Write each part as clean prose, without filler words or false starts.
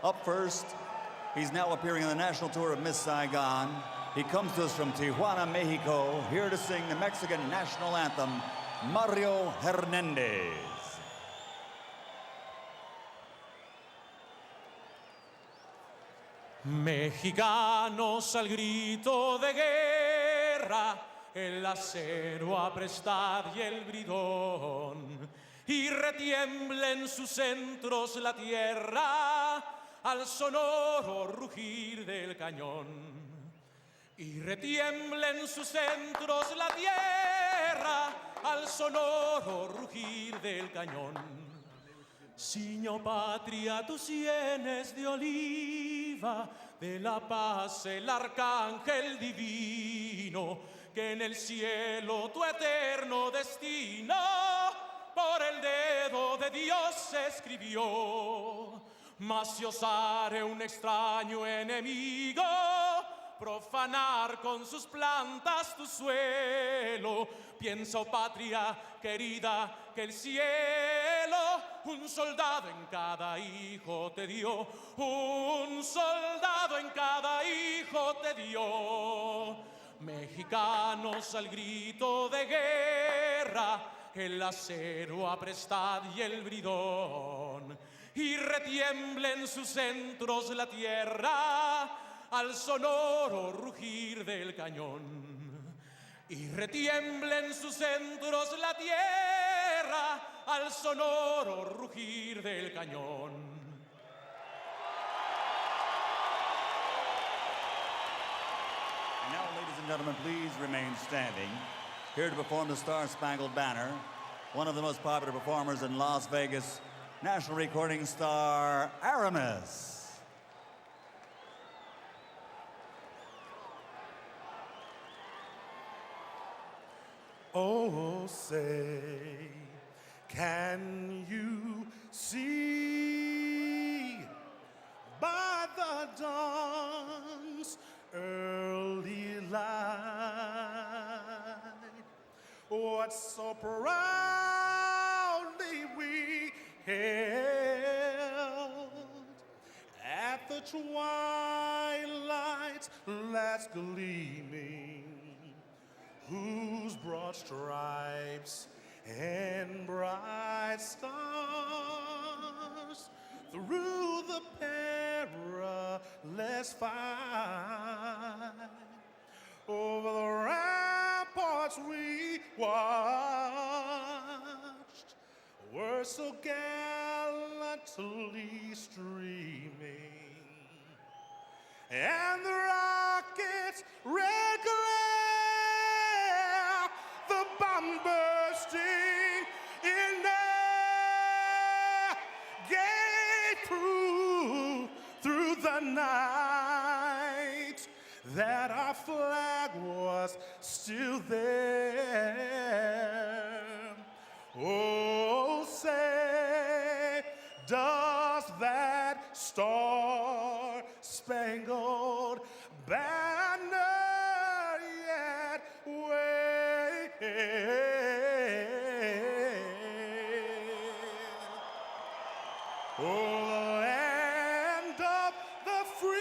Up first, he's now appearing on the national tour of Miss Saigon. He comes to us from Tijuana, Mexico, here to sing the Mexican national anthem, Mario Hernandez. Mexicanos al grito de guerra, el acero aprestad y el bridón, y retiembla en sus centros la tierra al sonoro rugir del cañón. Y retiembla en sus centros la tierra al sonoro rugir del cañón. Siño patria, tus sienes de oliva, de la paz el arcángel divino, que en el cielo tu eterno destino por el dedo de Dios se escribió. Mas si osare un extraño enemigo profanar con sus plantas tu suelo, piensa, oh patria querida, que el cielo un soldado en cada hijo te dio, un soldado en cada hijo te dio. Mexicanos al grito de guerra, el acero aprestad y el bridón, y retiembla en sus centros la tierra al sonoro rugir del cañón. Y retiembla en sus centros la tierra al sonoro rugir del cañón. And now, ladies and gentlemen, please remain standing. Here to perform the Star-Spangled Banner, one of the most popular performers in Las Vegas, national recording star Aramis. Oh, say, can you see by the dawn's early light what so proudly we held at the twilight's last gleaming, whose broad stripes and bright stars through the perilous fight over the ramparts we watched were so gallantly streaming, and the rockets' red glare, the bomb bursting in air, gave through the night that our flag was still there. Oh, say, does that star-spangled banner yet wave? Oh, the land of the free,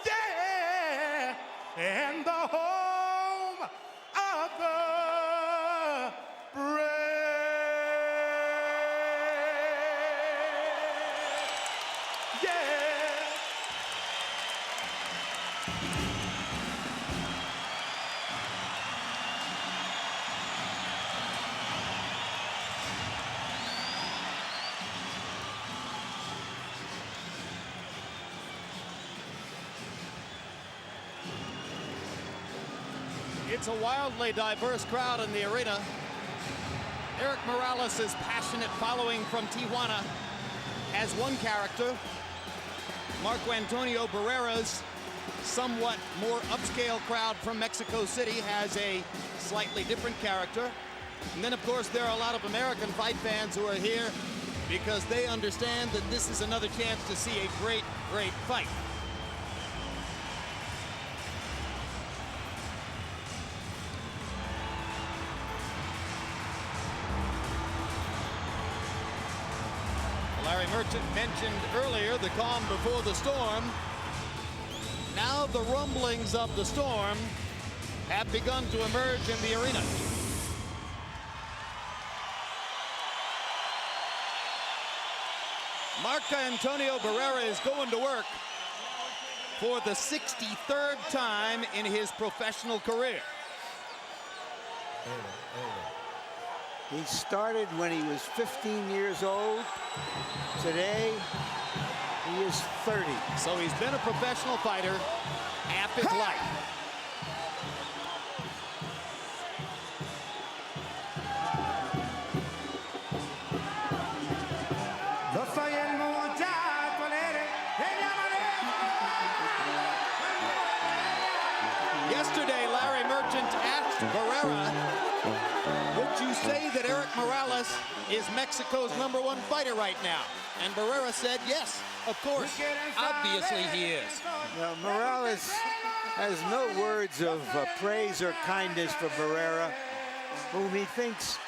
yeah, and the home of the brave. It's a wildly diverse crowd in the arena. Erik Morales' passionate following from Tijuana as one character. Marco Antonio Barrera's somewhat more upscale crowd from Mexico City has a slightly different character. And then, of course, there are a lot of American fight fans who are here because they understand that this is another chance to see a great, great fight. Larry Merchant mentioned earlier the calm before the storm. Now the rumblings of the storm have begun to emerge in the arena. Antonio Barrera is going to work for the 63rd time in his professional career. He started when he was 15 years old. Today, he is 30. So he's been a professional fighter half his life. Yesterday, Larry Merchant asked Barrera, would you say that Erik Morales is Mexico's #1 fighter right now? And Barrera said, yes, of course. Obviously he is. Now, Morales has no words of praise or kindness for Barrera, whom he thinks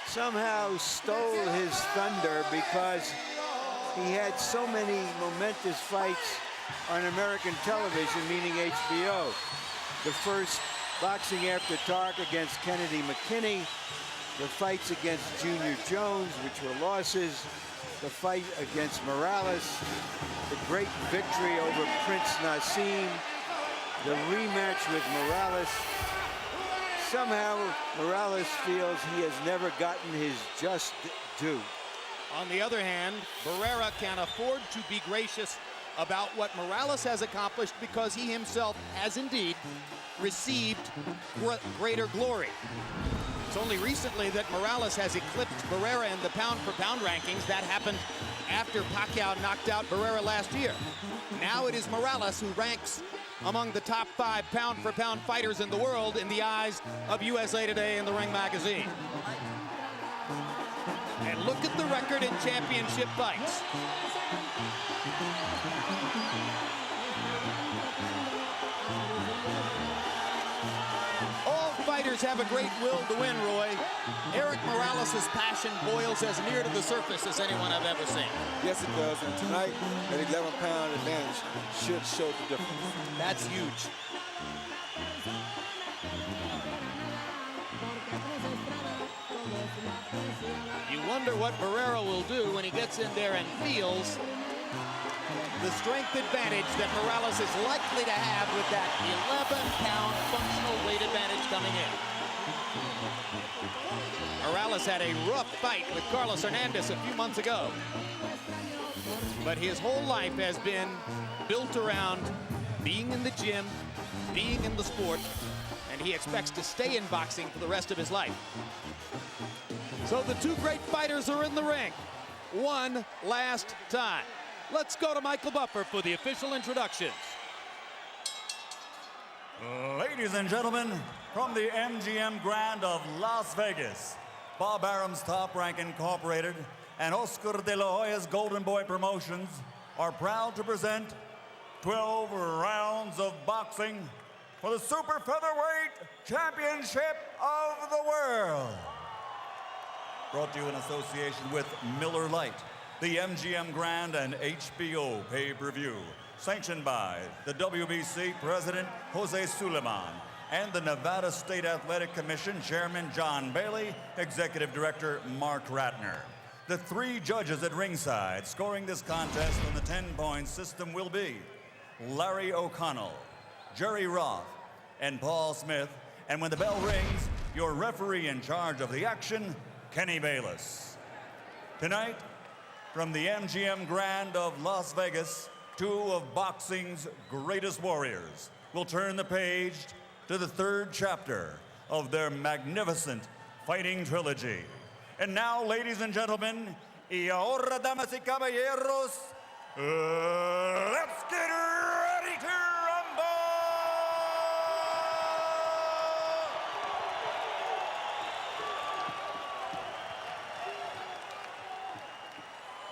somehow stole his thunder because he had so many momentous fights on American television, meaning HBO. The first Boxing After Dark against Kennedy McKinney, the fights against Junior Jones, which were losses, the fight against Morales, the great victory over Prince Nassim, the rematch with Morales. Somehow, Morales feels he has never gotten his just due. On the other hand, Barrera can afford to be gracious about what Morales has accomplished because he himself has indeed received greater glory. It's only recently that Morales has eclipsed Barrera in the pound-for-pound rankings. That happened after Pacquiao knocked out Barrera last year. Now it is Morales who ranks among the top 5 pound-for-pound fighters in the world in the eyes of USA Today and the Ring magazine. And look at the record in championship fights. All fighters have a great will to win, Roy. Erik Morales' passion boils as near to the surface as anyone I've ever seen. Yes, it does. And tonight, an 11-pound advantage should show the difference. That's huge. You wonder what Barrera will do when he gets in there and feels the strength advantage that Morales is likely to have with that 11-pound functional weight advantage coming in. Morales had a rough fight with Carlos Hernandez a few months ago. But his whole life has been built around being in the gym, being in the sport, and he expects to stay in boxing for the rest of his life. So the two great fighters are in the ring one last time. Let's go to Michael Buffer for the official introductions. Ladies and gentlemen, from the MGM Grand of Las Vegas, Bob Arum's Top Rank Incorporated and Oscar de la Hoya's Golden Boy Promotions are proud to present 12 rounds of boxing for the Super Featherweight Championship of the World. Brought to you in association with Miller Lite, the MGM Grand and HBO pay-per-view, sanctioned by the WBC President Jose Suleiman and the Nevada State Athletic Commission Chairman John Bailey, Executive Director Mark Ratner. The 3 judges at ringside scoring this contest on the 10-point system will be Larry O'Connell, Jerry Roth, and Paul Smith. And when the bell rings, your referee in charge of the action, Kenny Bayless. Tonight, from the MGM Grand of Las Vegas, 2 of boxing's greatest warriors will turn the page to the 3rd chapter of their magnificent fighting trilogy. And now, ladies and gentlemen, y ahora, damas y caballeros, let's get ready to rumble!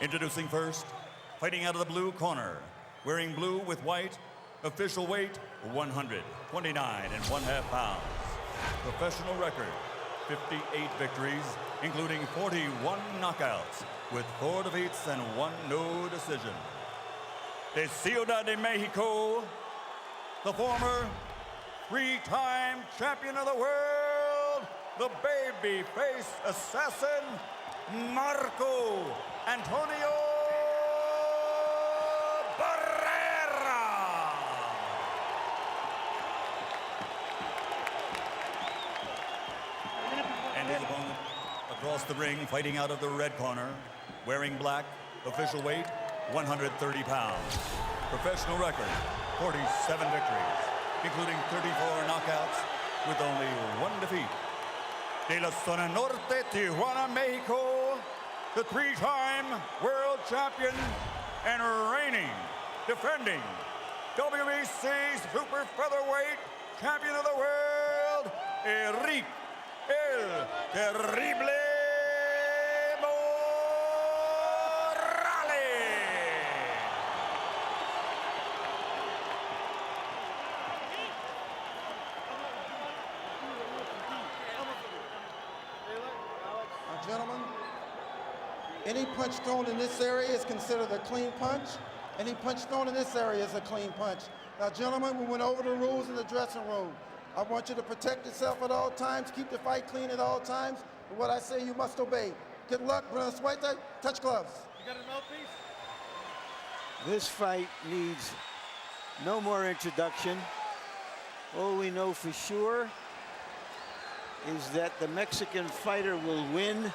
Introducing first, fighting out of the blue corner, wearing blue with white, official weight 129 1/2 pounds. Professional record 58 victories, including 41 knockouts, with 4 defeats and 1 no decision. De Ciudad de Mexico, the former 3-time champion of the world, the baby-face assassin, Marco Antonio Barrera. And his opponent across the ring, fighting out of the red corner, wearing black, official weight, 130 pounds. Professional record, 47 victories, including 34 knockouts, with only 1 defeat. De la Zona Norte, Tijuana, Mexico, the 3-time world champion and reigning, defending WBC super featherweight champion of the world, Erik El Terrible Morales. Gentlemen, any punch thrown in this area is considered a clean punch. Any punch thrown in this area is a clean punch. Now, gentlemen, we went over the rules in the dressing room. I want you to protect yourself at all times, keep the fight clean at all times, and what I say you must obey. Good luck, Bruno Suete. Touch gloves. You got a mouthpiece? This fight needs no more introduction. All we know for sure is that the Mexican fighter will win.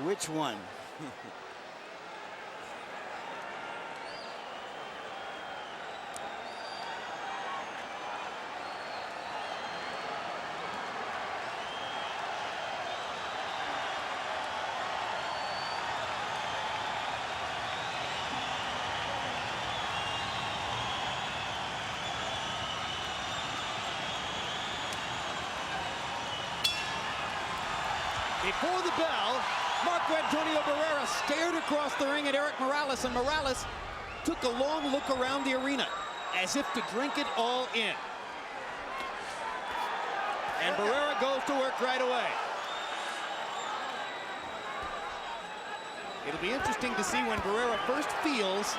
Which one? Before the bell, Marco Antonio Barrera stared across the ring at Erik Morales, and Morales took a long look around the arena as if to drink it all in. And Barrera goes to work right away. It'll be interesting to see when Barrera first feels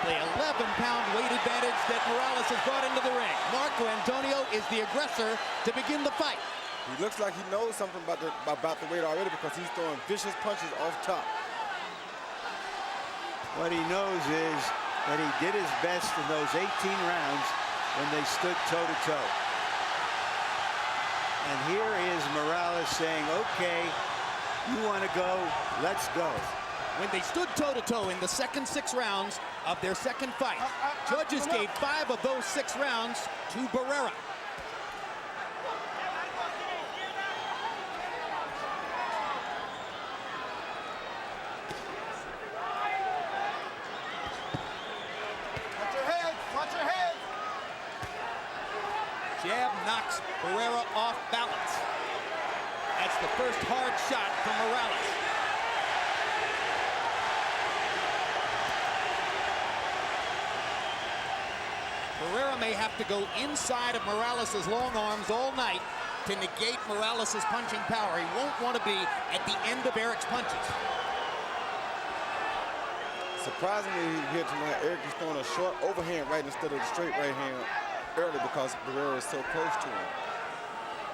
the 11-pound weight advantage that Morales has brought into the ring. Marco Antonio is the aggressor to begin the fight. He looks like he knows something about the weight already because he's throwing vicious punches off top. What he knows is that he did his best in those 18 rounds when they stood toe-to-toe. And here is Morales saying, okay, you want to go, let's go. When they stood toe-to-toe in the second 6 rounds of their second fight, judges gave 5 of those 6 rounds to Barrera. Jab knocks Barrera off balance. That's the first hard shot from Morales. Barrera may have to go inside of Morales' long arms all night to negate Morales' punching power. He won't want to be at the end of Erik's punches. Surprisingly, here tonight, Erik is throwing a short overhand right instead of the straight right hand early because Barrera is so close to him.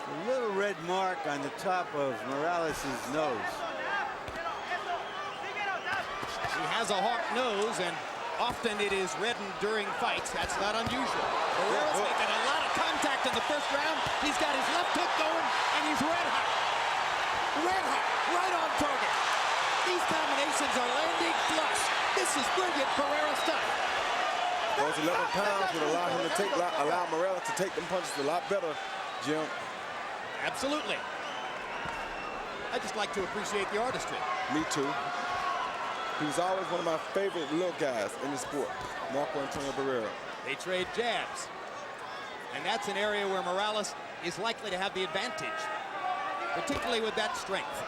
A little red mark on the top of Morales' nose. He has a hawk nose, and often it is reddened during fights. That's not unusual. Barrera's making a lot of contact in the first round. He's got his left hook going, and he's red hot. Red hot, right on target. These combinations are landing flush. This is brilliant Barrera stuff. Those 11 pounds would allow Morales to take them punches a lot better, Jim. Absolutely. I just like to appreciate the artistry. Me too. He was always one of my favorite little guys in the sport, Marco Antonio Barrera. They trade jabs. And that's an area where Morales is likely to have the advantage, particularly with that strength.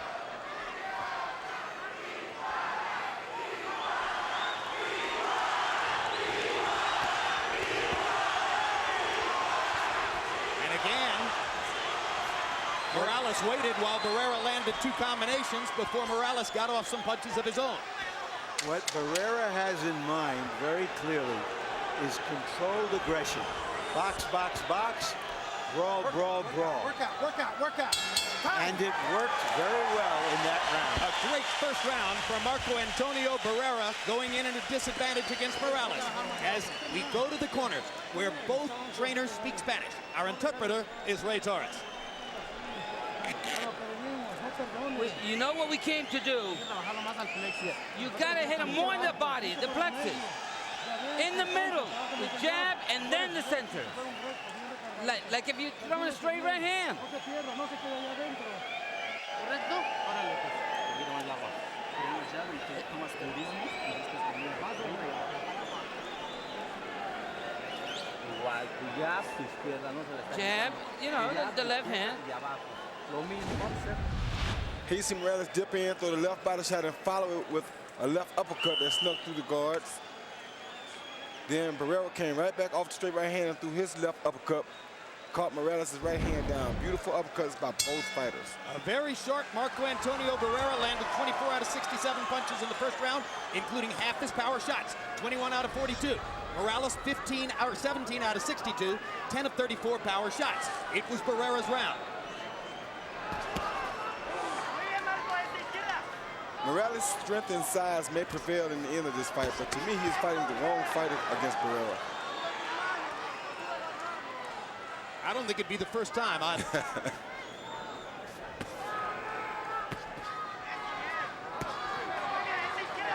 Morales waited while Barrera landed 2 combinations before Morales got off some punches of his own. What Barrera has in mind very clearly is controlled aggression. Box, box, box, brawl, brawl, brawl. Work out. And it worked very well in that round. A great first round for Marco Antonio Barrera, going in at a disadvantage against Morales. As we go to the corner where both trainers speak Spanish. Our interpreter is Ray Torres. You know what we came to do? You gotta hit him more in the body, the plexus. In the middle, the jab, and then the center. Like if you throw in a straight right hand. Jab, you know, the left hand. He see Morales dip in, throw the left body shot, and follow it with a left uppercut that snuck through the guards. Then Barrera came right back off the straight right hand and threw his left uppercut, caught Morales' right hand down. Beautiful uppercuts by both fighters. A very short Marco Antonio Barrera landed 24 out of 67 punches in the first round, including half his power shots, 21 out of 42. Morales 17 out of 62, 10 of 34 power shots. It was Barrera's round. Morales' strength and size may prevail in the end of this fight, but to me, he's fighting the wrong fighter against Barrera. I don't think it'd be the first time.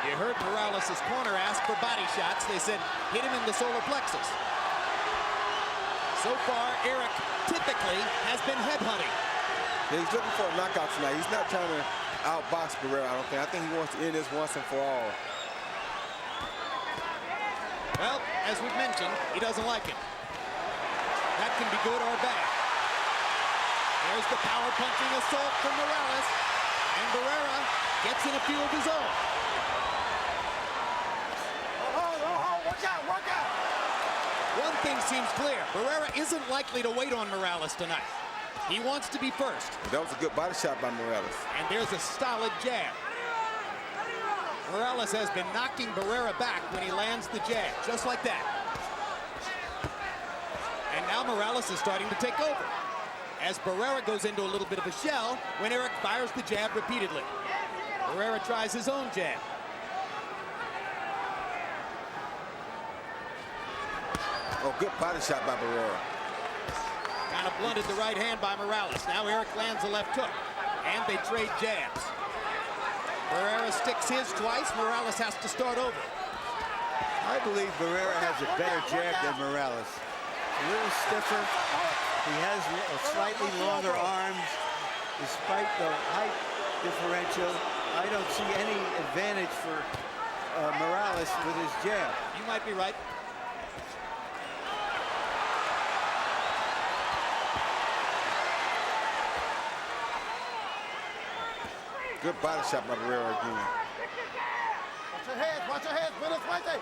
You heard Morales' corner ask for body shots. They said, hit him in the solar plexus. So far, Erik typically has been headhunting. Yeah, he's looking for a knockout tonight. He's not trying to outbox Barrera, I don't think. I think he wants to end this once and for all. Well, as we've mentioned, he doesn't like it. That can be good or bad. There's the power punching assault from Morales. And Barrera gets in a few of his own. Work out. One thing seems clear. Barrera isn't likely to wait on Morales tonight. He wants to be first. That was a good body shot by Morales. And there's a solid jab. Morales has been knocking Barrera back when he lands the jab, just like that. And now Morales is starting to take over, as Barrera goes into a little bit of a shell when Erik fires the jab repeatedly. Barrera tries his own jab. Oh, good body shot by Barrera. Kind of blunted the right hand by Morales. Now Erik lands a left hook, and they trade jabs. Barrera sticks his twice. Morales has to start over. I believe Barrera has a better jab than Morales. A little stiffer. He has slightly longer arms. Despite the height differential, I don't see any advantage for Morales with his jab. You might be right. Good body shot by Barrera again. Watch your head, Buenos Fuerte.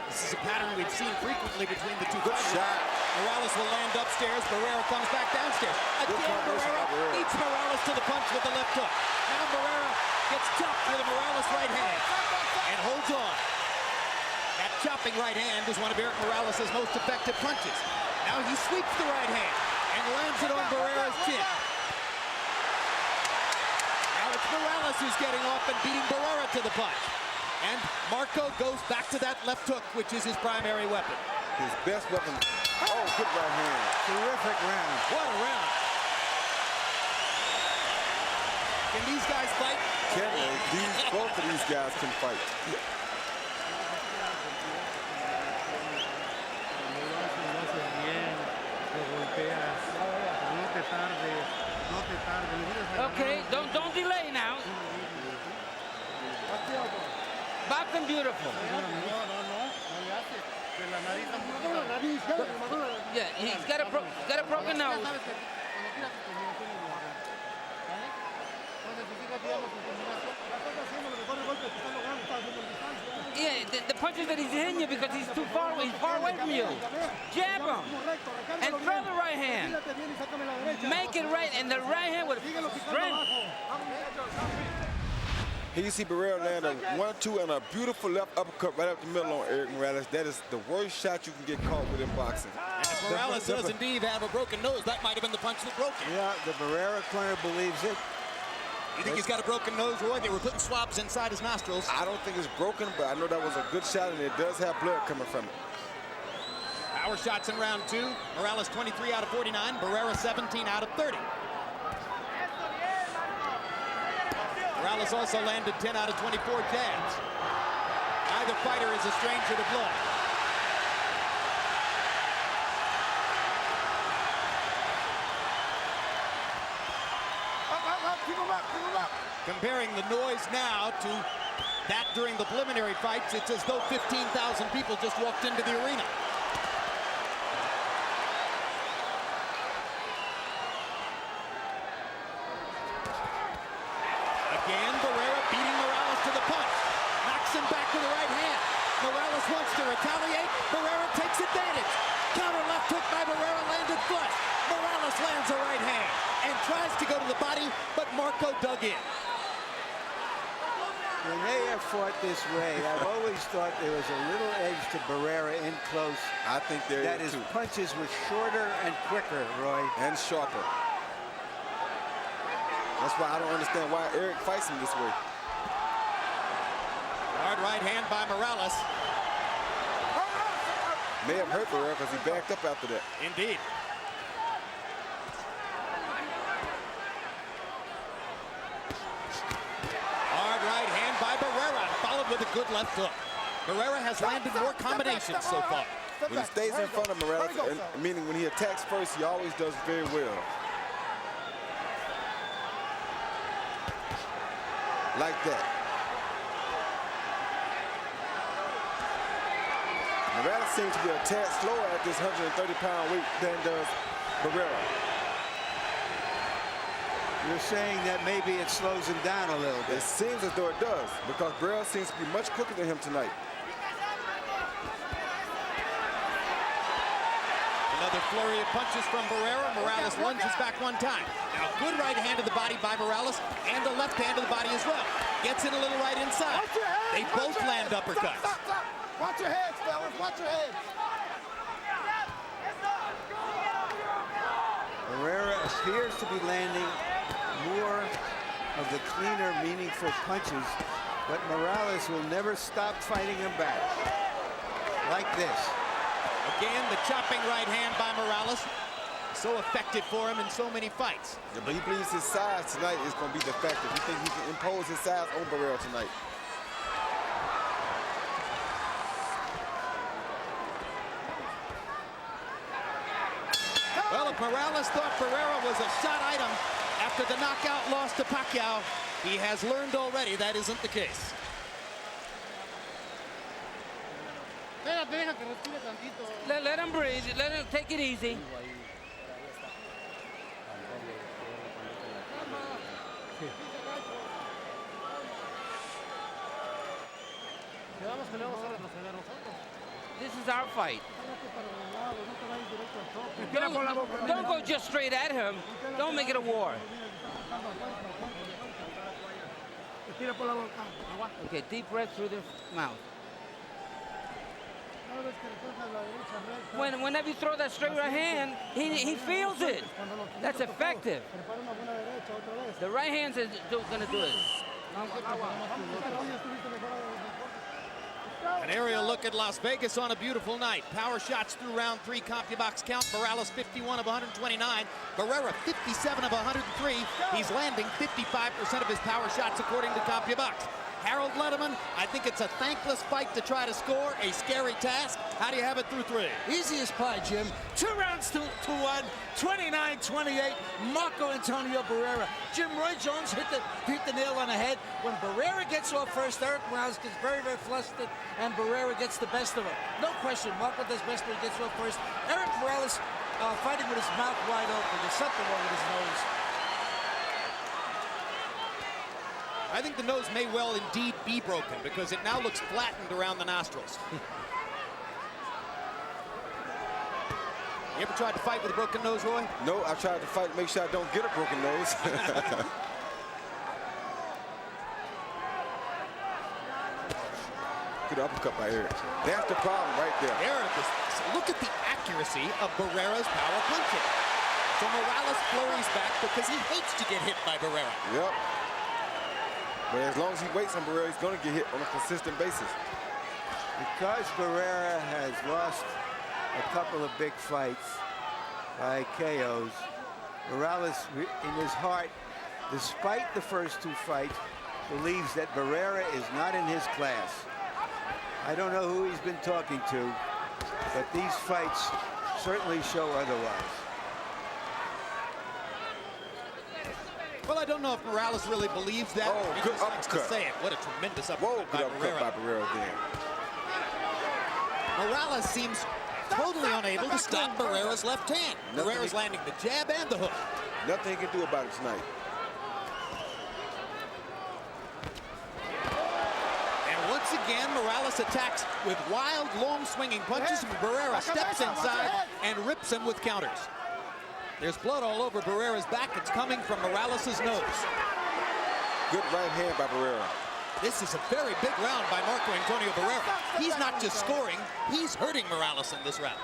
This is a pattern we've seen frequently between the two Good fighters. shot. Morales will land upstairs. Barrera comes back downstairs. Again, combination by Barrera Barrera. beats Morales to the punch with the left hook. Now Barrera gets chopped with a Morales right hand and holds on. That chopping right hand is one of Erik Morales' most effective punches. Now he sweeps the right hand and lands it on Barrera's chin. Now it's Morales who's getting off and beating Barrera to the punch. And Marco goes back to that left hook, which is his primary weapon. His best weapon. Oh, good right hand. Terrific round. What a round. Can these guys fight? Can they? Both of these guys can fight. Okay, don't delay now. Back and beautiful. Yeah, he's got a broken nose. Yeah, the punches that he's hitting you because he's too far away. He's far away from you. Jab him and throw the right hand. Make it right, and the right hand with strength. Here you see Barrera land a 1-2 and a beautiful left uppercut right up the middle on Erik Morales. That is the worst shot you can get caught with in boxing. And if Morales does indeed have a broken nose, that might have been the punch that broke it. Yeah, the Barrera corner believes it. You think he's got a broken nose, Roy? They were putting swabs inside his nostrils. I don't think it's broken, but I know that was a good shot, and it does have blood coming from it. Power shots in round 2. Morales 23 out of 49. Barrera 17 out of 30. Morales also landed 10 out of 24 jabs. Neither fighter is a stranger to blood. Comparing the noise now to that during the preliminary fights, it's as though 15,000 people just walked into the arena. Again, Barrera beating Morales to the punch. Knocks him back with the right hand. Morales wants to retaliate. Barrera takes advantage. Counter left hook by Barrera, landed flush. Morales lands a right hand and tries to go to the body, but Marco dug in. When they have fought this way, I've always thought there was a little edge to Barrera in close. I think there that is his too. punches were shorter and quicker, Roy. And sharper. That's why I don't understand why Erik fights him this way. Hard right hand by Morales. May have hurt Barrera because he backed up after that. Indeed. Hard right hand by Barrera, followed with a good left hook. Barrera has landed more combinations so far. When he stays in front of Morales, meaning when he attacks first, he always does very well. Like that. Morales seems to be a tad slower at this 130-pound weight than does Barrera. You're saying that maybe it slows him down a little bit. It seems as though it does, because Barrera seems to be much quicker than him tonight. Another flurry of punches from Barrera. Morales lunges back one time. Now, good right hand to the body by Morales, and a left hand to the body as well. Gets in a little right inside. They both land uppercuts. Watch your heads, fellas. Watch your heads. Barrera appears to be landing more of the cleaner, meaningful punches, but Morales will never stop fighting him back. Like this. Again, the chopping right hand by Morales. So effective for him in so many fights. Yeah, but he believes his size tonight is going to be defective. He thinks he can impose his size on Barrera tonight. Well, if Morales thought Barrera was a shot item after the knockout loss to Pacquiao, he has learned already that isn't the case. Let him breathe. Let him take it easy. This is our fight. Don't go just straight at him. Don't make it a war. Okay, deep breath through the mouth. Whenever you throw that straight right hand, he feels it. That's effective. The right hand's going to do it. An aerial look at Las Vegas on a beautiful night. Power shots through round 3, CompuBox count. Morales 51 of 129. Barrera 57 of 103. He's landing 55% of his power shots according to CompuBox. Harold Letterman, I think it's a thankless fight to try to score, a scary task. How do you have it through 3? Easy as pie, Jim. 2 rounds to 1, 29-28, Marco Antonio Barrera. Jim, Roy Jones hit the nail on the head. When Barrera gets off first, Erik Morales gets very, very flustered, and Barrera gets the best of him. No question, Marco does best when he gets off first. Erik Morales fighting with his mouth wide open. There's something wrong with his nose. I think the nose may well indeed be broken because it now looks flattened around the nostrils. You ever tried to fight with a broken nose, Roy? No, I tried to fight, make sure I don't get a broken nose. Good uppercut by Erik. That's the problem right there. Look at the accuracy of Barrera's power punching. So Morales flurries back because he hates to get hit by Barrera. Yep. But as long as he waits on Barrera, he's going to get hit on a consistent basis. Because Barrera has lost a couple of big fights by KOs, Morales, in his heart, despite the first 2 fights, believes that Barrera is not in his class. I don't know who he's been talking to, but these fights certainly show otherwise. Well, I don't know if Morales really believes that. Oh, he good just likes to uppercut. say it. What a tremendous uppercut Whoa, by good uppercut Barrera. by Barrera again. Morales seems totally unable to stop Barrera's left hand. Barrera's landing the jab and the hook. Nothing he can do about it tonight. And once again, Morales attacks with wild, long swinging punches, and Barrera steps inside and rips him with counters. There's blood all over Barrera's back. It's coming from Morales' nose. Good right hand by Barrera. This is a very big round by Marco Antonio Barrera. He's not just scoring, he's hurting Morales in this round.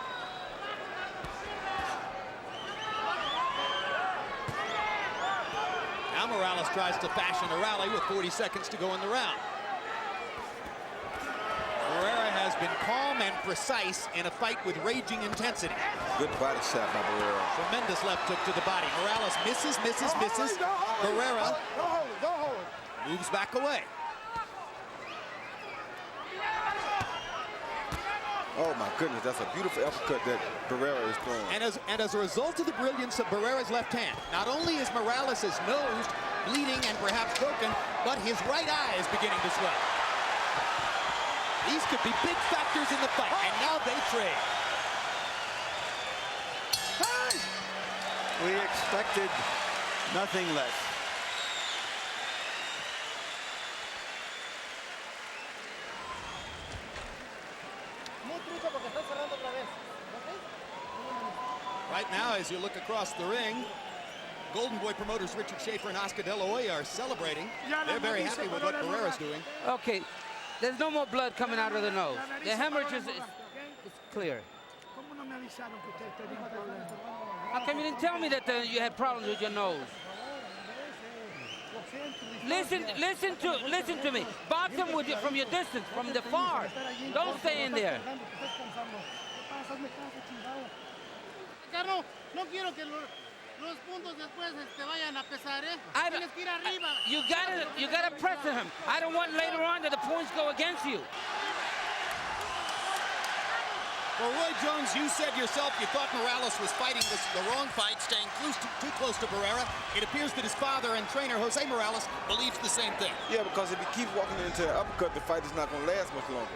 Now Morales tries to fashion a rally with 40 seconds to go in the round. Barrera has been calm and precise in a fight with raging intensity. Good body shot by Barrera. Tremendous left hook to the body. Morales misses. Barrera moves back away. Oh my goodness, that's a beautiful uppercut that Barrera is throwing. And as a result of the brilliance of Barrera's left hand, not only is Morales' nose bleeding and perhaps broken, but his right eye is beginning to swell. These could be big factors in the fight, and now they trade. We expected nothing less. Right now, as you look across the ring, Golden Boy promoters Richard Schaefer and Oscar De La Hoya are celebrating. They're very happy with what Barrera's doing. Okay, there's no more blood coming out of the nose. The hemorrhage is clear. How come you didn't tell me that you had problems with your nose? Listen to me. Box him from your distance, from the far. Don't stay in there. Carlos, no quiero que los puntos después vayan a pesar, ¿eh? Tienes que ir arriba. You gotta press him. I don't want later on that the points go against you. Well, Roy Jones, you said yourself you thought Morales was fighting the wrong fight, staying too close to Barrera. It appears that his father and trainer, Jose Morales, believes the same thing. Yeah, because if he keeps walking into the uppercut, the fight is not going to last much longer.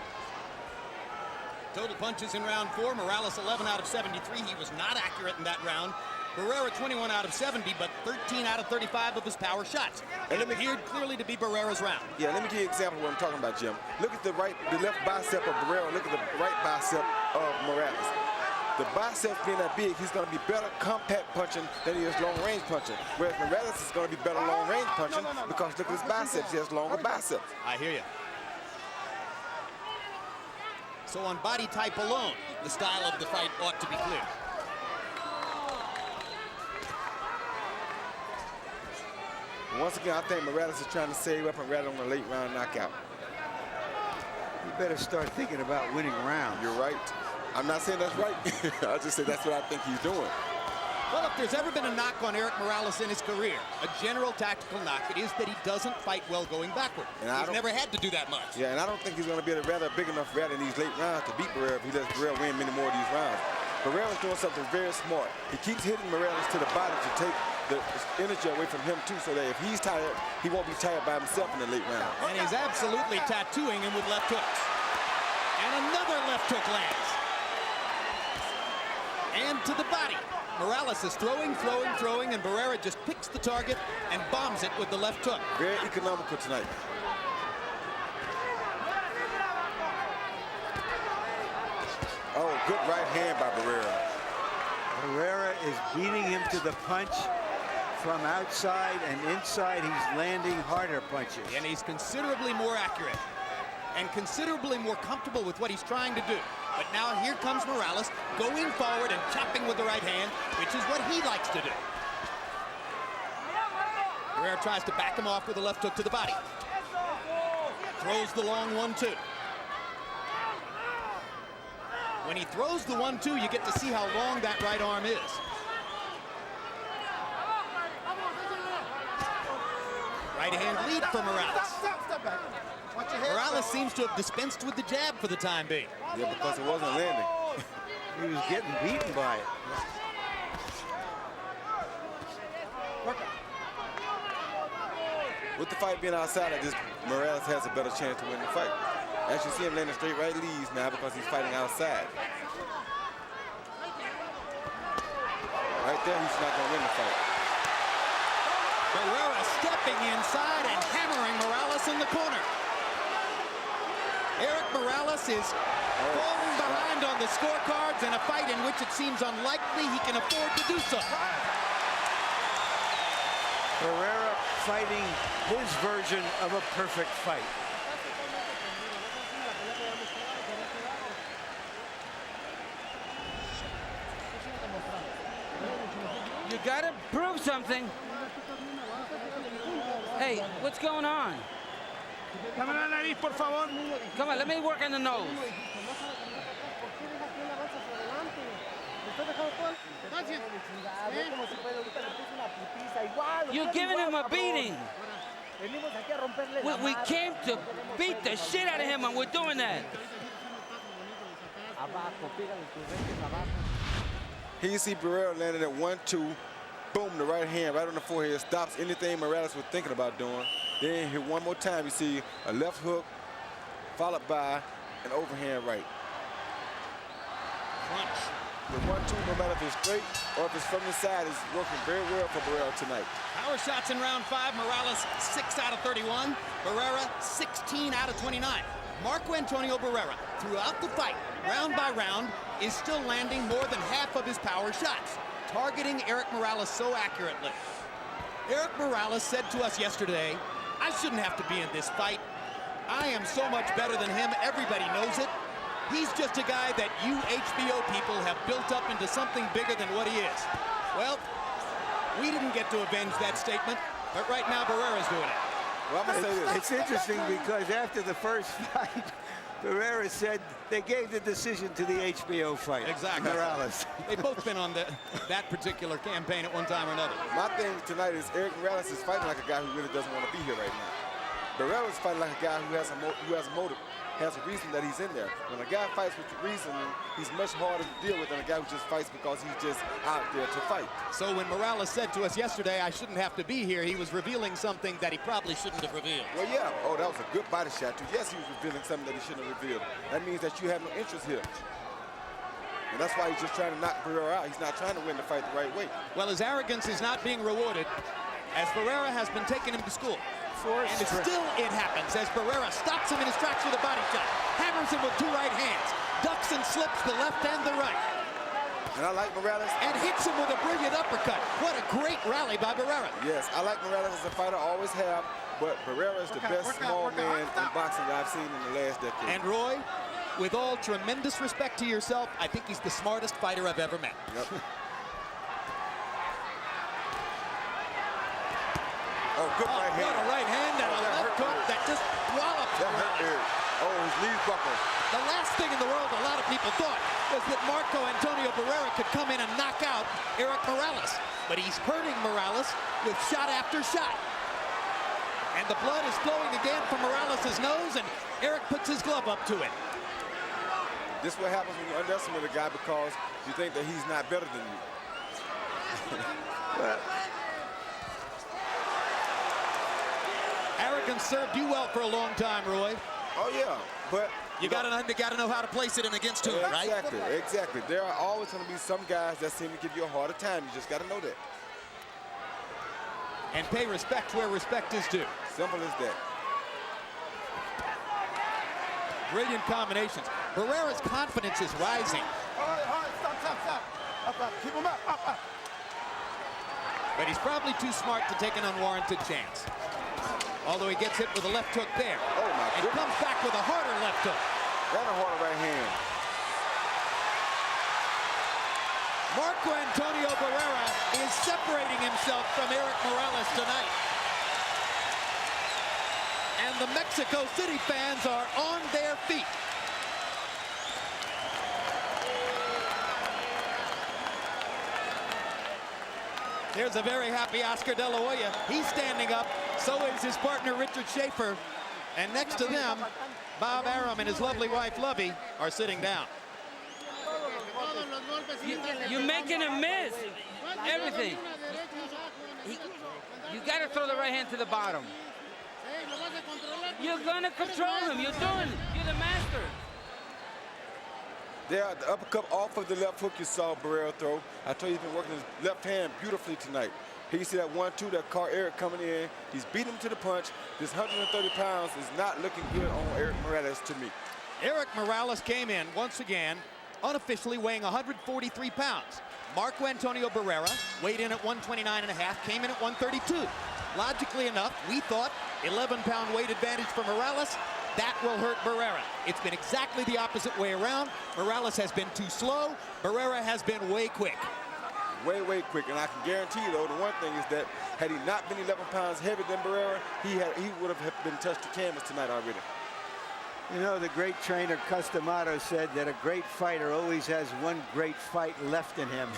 Total punches in round 4. Morales 11 out of 73. He was not accurate in that round. Barrera 21 out of 70, but 13 out of 35 of his power shots. And it appeared clearly to be Barrera's round. Yeah, let me give you an example of what I'm talking about, Jim. Look at the left bicep of Barrera. Look at the right bicep of Morales. The biceps being that big, he's going to be better compact punching than he is long-range punching. Whereas Morales is going to be better long-range punching because look at his biceps. He has longer biceps. I hear you. So on body type alone, the style of the fight ought to be clear. Once again, I think Morales is trying to save up and rather on a late round knockout. You better start thinking about winning rounds. You're right. I'm not saying that's right. I just say that's what I think he's doing. Well, if there's ever been a knock on Erik Morales in his career, a general tactical knock, it is that he doesn't fight well going backward. He's never had to do that much. Yeah, and I don't think he's going to be a rather big enough rat in these late rounds to beat Barrera if he lets Barrera win many more of these rounds. Barrera's doing something very smart. He keeps hitting Morales to the body to take the energy away from him, too, so that if he's tired, he won't be tired by himself in the late round. And he's absolutely tattooing him with left hooks. And another left hook lands. And to the body. Morales is throwing, and Barrera just picks the target and bombs it with the left hook. Very economical tonight. Oh, good right hand by Barrera. Barrera is beating him to the punch from outside, and inside he's landing harder punches. And he's considerably more accurate and considerably more comfortable with what he's trying to do. But now here comes Morales going forward and chopping with the right hand, which is what he likes to do. Barrera tries to back him off with a left hook to the body. Throws the long 1-2. When he throws the 1-2, you get to see how long that right arm is. Right hand lead for Morales. Step back. Watch your head. Morales seems to have dispensed with the jab for the time being. Yeah, because it wasn't landing. He was getting beaten by it. With the fight being outside, I just Morales has a better chance to win the fight. As you see him landing straight right leads now because he's fighting outside. Right there, he's not going to win the fight. Barrera stepping inside and hammering Morales in the corner. Erik Morales is falling behind on the scorecards in a fight in which it seems unlikely he can afford to do so. Barrera fighting his version of a perfect fight. You gotta prove something. Hey, what's going on? Come on, let me work on the nose. You're giving him a beating. We came to beat the shit out of him, and we're doing that. Here you see Barrera landing at 1-2. Boom, the right hand right on the forehead stops anything Morales was thinking about doing. Then here one more time, you see a left hook followed by an overhand right. Crunch. The 1-2, no matter if it's straight or if it's from the side, is working very well for Barrera tonight. Power shots in round 5. Morales 6 out of 31. Barrera 16 out of 29. Marco Antonio Barrera, throughout the fight, round by round, is still landing more than half of his power shots, targeting Erik Morales so accurately. Erik Morales said to us yesterday, I shouldn't have to be in this fight. I am so much better than him. Everybody knows it. He's just a guy that you HBO people have built up into something bigger than what he is. Well, we didn't get to avenge that statement, but right now Barrera's doing it. Well, I'm gonna say this. It's interesting because after the first fight, Barrera said they gave the decision to the HBO fight. Exactly. Morales. They've both been on that particular campaign at one time or another. My thing tonight is Erik Morales is fighting like a guy who really doesn't want to be here right now. Barrera is fighting like a guy who has a motive, has a reason that he's in there. When a guy fights with reason, he's much harder to deal with than a guy who just fights because he's just out there to fight. So when Morales said to us yesterday, I shouldn't have to be here, he was revealing something that he probably shouldn't have revealed. Well, yeah. Oh, that was a good body shot, too. Yes, he was revealing something that he shouldn't have revealed. That means that you have no interest here. And that's why he's just trying to knock Barrera out. He's not trying to win the fight the right way. Well, his arrogance is not being rewarded, as Barrera has been taking him to school. And still it happens as Barrera stops him in his tracks with a body shot, hammers him with 2 right hands, ducks and slips the left and the right. And I like Morales. And hits him with a brilliant uppercut. What a great rally by Barrera. Yes, I like Morales as a fighter, always have, but Barrera is the best small man in boxing that I've seen in the last decade. And Roy, with all tremendous respect to yourself, I think he's the smartest fighter I've ever met. Yep. Oh, good right hand. What a right hand and a left hook that just walloped That hurt Erik. Oh, his knees buckled. The last thing in the world a lot of people thought was that Marco Antonio Barrera could come in and knock out Erik Morales. But he's hurting Morales with shot after shot. And the blood is flowing again from Morales' nose, and Erik puts his glove up to it. This is what happens when you underestimate a guy because you think that he's not better than you. Arrogance served you well for a long time, Roy. Oh, yeah, but You got to know how to place it in against whom, right? Exactly. There are always going to be some guys that seem to give you a harder time. You just got to know that. And pay respect where respect is due. Simple as that. Brilliant combinations. Barrera's confidence is rising. Stop. Up. Keep him up. But he's probably too smart to take an unwarranted chance. Although he gets hit with a left hook there. Oh, my And goodness. comes back with a harder left hook. And a harder right hand. Marco Antonio Barrera is separating himself from Erik Morales tonight. And the Mexico City fans are on their feet. There's a very happy Oscar De La Hoya. He's standing up. So is his partner, Richard Schaefer. And next to them, Bob Arum and his lovely wife, Lovey, are sitting down. You're making him miss everything. You got to throw the right hand to the bottom. You're going to control him. You're doing it. You're the master. There, the uppercut off of the left hook you saw Barrera throw. I told you he's been working his left hand beautifully tonight. Here you see that 1-2 that caught Erik coming in. He's beating him to the punch. This 130 pounds is not looking good on Erik Morales to me. Erik Morales came in once again, unofficially weighing 143 pounds. Marco Antonio Barrera weighed in at 129.5, came in at 132. Logically enough, we thought 11-pound weight advantage for Morales. That will hurt Barrera. It's been exactly the opposite way around. Morales has been too slow. Barrera has been way quick. Way quick. And I can guarantee you, though, the one thing is that had he not been 11 pounds heavier than Barrera, he would have been touched the canvas tonight already. You know, the great trainer Customato said that a great fighter always has one great fight left in him.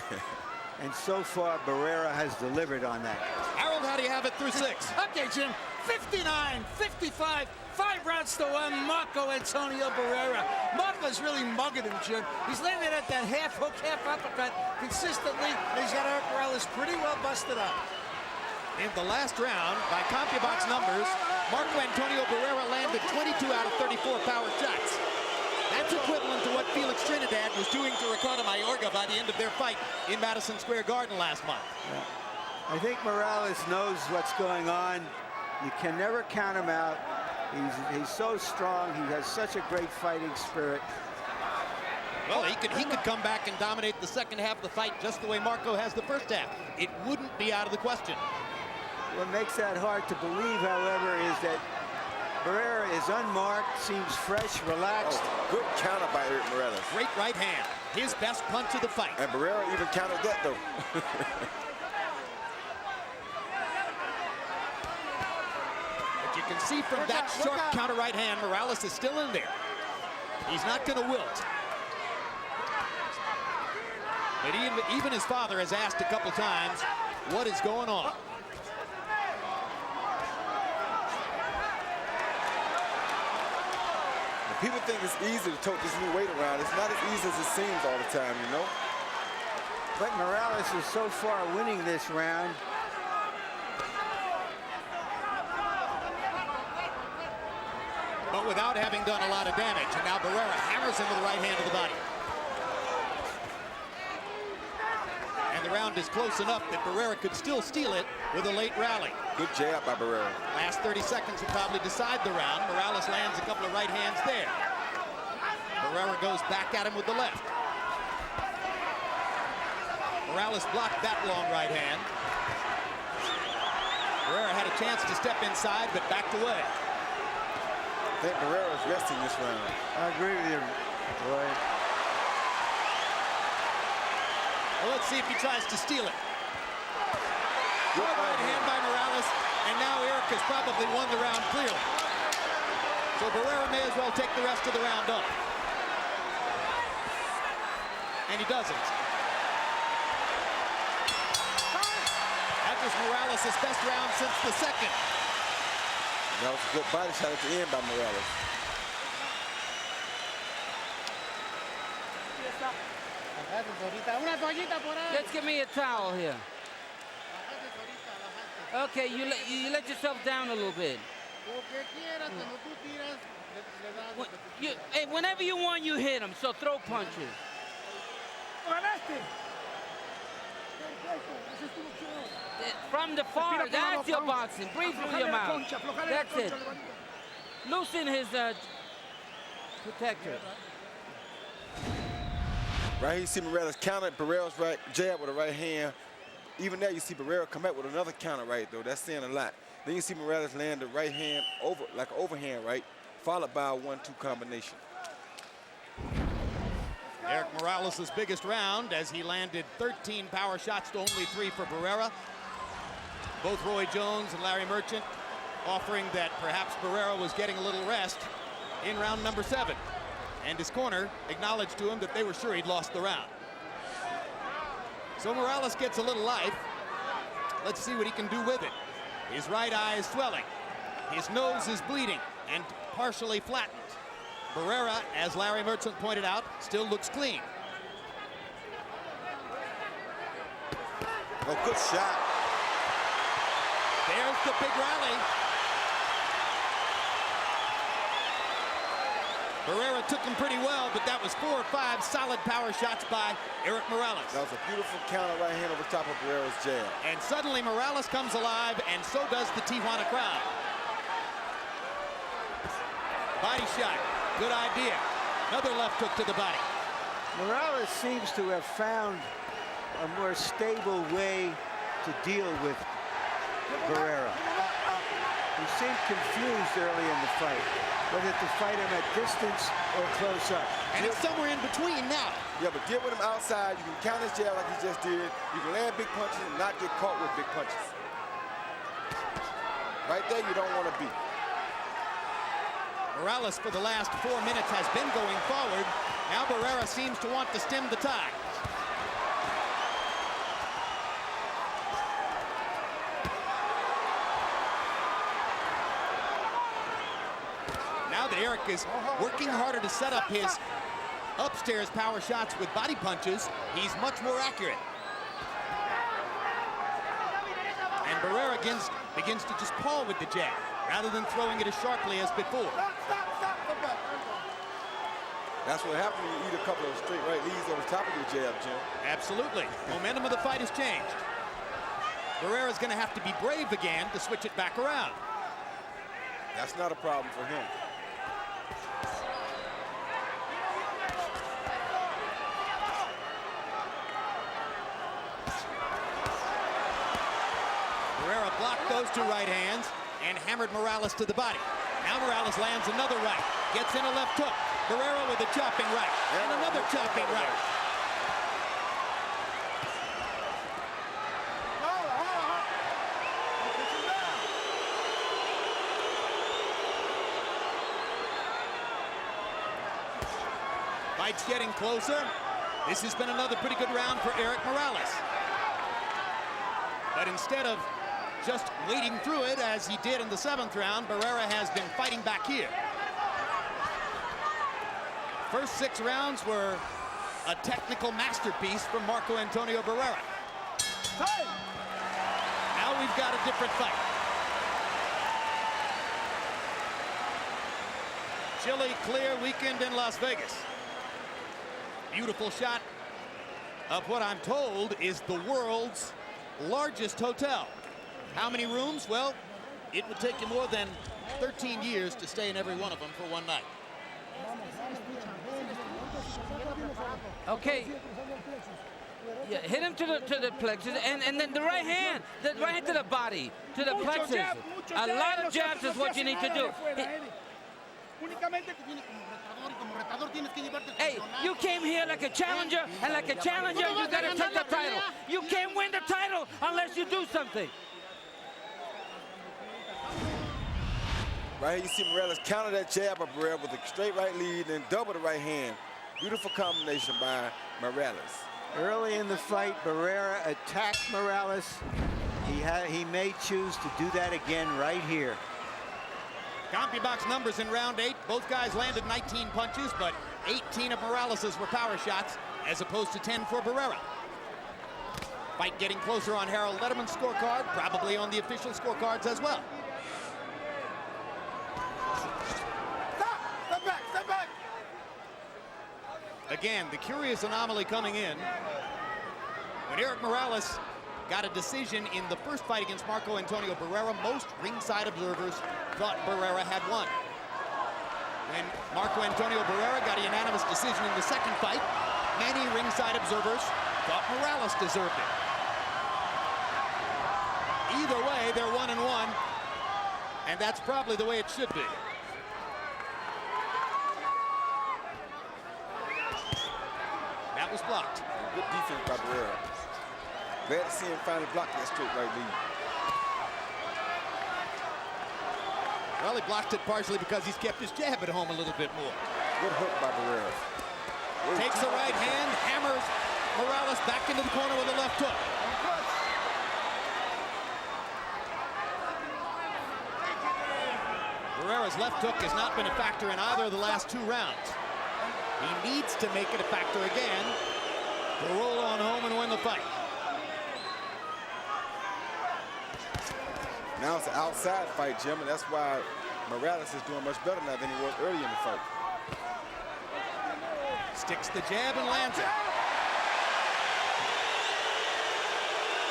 And so far, Barrera has delivered on that. Harold, how do you have it through 6? Okay, Jim. 59-55. 5 rounds to 1, Marco Antonio Barrera. Marco's really mugging him, Jim. He's landing at that half hook, half uppercut consistently, and he's got Erik Morales pretty well busted up. In the last round, by CompuBox numbers, Marco Antonio Barrera landed 22 out of 34 power shots. That's equivalent to what Felix Trinidad was doing to Ricardo Mayorga by the end of their fight in Madison Square Garden last month. Yeah. I think Morales knows what's going on. You can never count him out. He's so strong. He has such a great fighting spirit. Well, he could come back and dominate the second half of the fight just the way Marco has the first half. It wouldn't be out of the question. What makes that hard to believe, however, is that Barrera is unmarked, seems fresh, relaxed. Oh, good counter by Erik Morales. Great right hand. His best punch of the fight. And Barrera even countered that, though. You can see from that sharp counter right hand, Morales is still in there. He's not going to wilt. But even his father has asked a couple times, what is going on? People think it's easy to tote this new weight around. It's not as easy as it seems all the time, you know? But Morales is so far winning this round. But without having done a lot of damage. And now Barrera hammers him with the right hand to the body. And the round is close enough that Barrera could still steal it with a late rally. Good jab by Barrera. Last 30 seconds will probably decide the round. Morales lands a couple of right hands there. Barrera goes back at him with the left. Morales blocked that long right hand. Barrera had a chance to step inside, but backed away. I think Barrera's resting this round. I agree with you, Roy. Well, let's see if he tries to steal it. Good right hand by Morales, and now Erik has probably won the round clearly. So Barrera may as well take the rest of the round off. And he doesn't. That was Morales' best round since the second. That was a good body shot at the end by Morales. Let's give me a towel here. Okay, you let yourself down a little bit. Hey, whenever you want, you hit him, so throw punches. From the far, that's your boxing. Breathe through your mouth. That's it. Loosen his protector. Right here, you see Morales counter Barrera's right jab with a right hand. Even there, you see Barrera come back with another counter right, though. That's saying a lot. Then you see Morales land the right hand over, like an overhand right, followed by a 1-2 combination. Erik Morales' biggest round as he landed 13 power shots to only 3 for Barrera. Both Roy Jones and Larry Merchant offering that perhaps Barrera was getting a little rest in round number 7. And his corner acknowledged to him that they were sure he'd lost the round. So Morales gets a little life. Let's see what he can do with it. His right eye is swelling. His nose is bleeding and partially flattened. Barrera, as Larry Merchant pointed out, still looks clean. Oh, good shot. There's the big rally. Barrera took him pretty well, but that was 4 or 5 solid power shots by Erik Morales. That was a beautiful counter right hand over top of Barrera's jab. And suddenly Morales comes alive, and so does the Tijuana crowd. Body shot, good idea. Another left hook to the body. Morales seems to have found a more stable way to deal with Barrera. He seemed confused early in the fight, whether to fight him at distance or close up. And it's somewhere in between now. Yeah, but get with him outside. You can count his jab like he just did. You can land big punches and not get caught with big punches. Right there, you don't want to be. Morales, for the last 4 minutes, has been going forward. Now Barrera seems to want to stem the tide. Now that Erik is working harder to set up his upstairs power shots with body punches, he's much more accurate. And Barrera begins to just paw with the jab, rather than throwing it as sharply as before. That's what happens when you eat a couple of straight right leads over top of your jab, Jim. Absolutely. Momentum of the fight has changed. Barrera's going to have to be brave again to switch it back around. That's not a problem for him. Barrera blocked those 2 right hands and hammered Morales to the body. Now Morales lands another right, gets in a left hook. Barrera with a chopping right, and another chopping right. Fight's getting closer. This has been another pretty good round for Erik Morales. But instead of just wading through it as he did in the 7th round, Barrera has been fighting back here. First 6 rounds were a technical masterpiece from Marco Antonio Barrera. Now we've got a different fight. Chilly, clear weekend in Las Vegas. Beautiful shot of what I'm told is the world's largest hotel. How many rooms? Well, it would take you more than 13 years to stay in every one of them for one night. Okay. Yeah, hit him to the plexus, and then the right hand to the body, to the plexus. A lot of jabs is what you need to do. Hey, you came here like a challenger, and like a challenger, you gotta take the title. You can't win the title unless you do something. Right here, you see Morales counter that jab of Barrera with a straight right lead and double the right hand. Beautiful combination by Morales. Early in the fight, Barrera attacked Morales. He may choose to do that again right here. CompuBox numbers in round 8. Both guys landed 19 punches, but 18 of Morales's were power shots, as opposed to 10 for Barrera. Fight getting closer on Harold Letterman's scorecard, probably on the official scorecards as well. again, the curious anomaly coming in. When Erik Morales got a decision in the first fight against Marco Antonio Barrera, most ringside observers thought Barrera had won. When Marco Antonio Barrera got a unanimous decision in the second fight, many ringside observers thought Morales deserved it. Either way, they're 1-1, and that's probably the way it should be. That was blocked. Good defense by Barrera. Glad to see him finally block that straight right lead. Well, he blocked it partially because he's kept his jab at home a little bit more. Good hook by Barrera. Takes the right hand, hammers Morales back into the corner with a left hook. Barrera's left hook has not been a factor in either of the last 2 rounds. He needs to make it a factor again to roll on home and win the fight. Now it's an outside fight, Jim, and that's why Morales is doing much better now than he was earlier in the fight. Sticks the jab and lands it.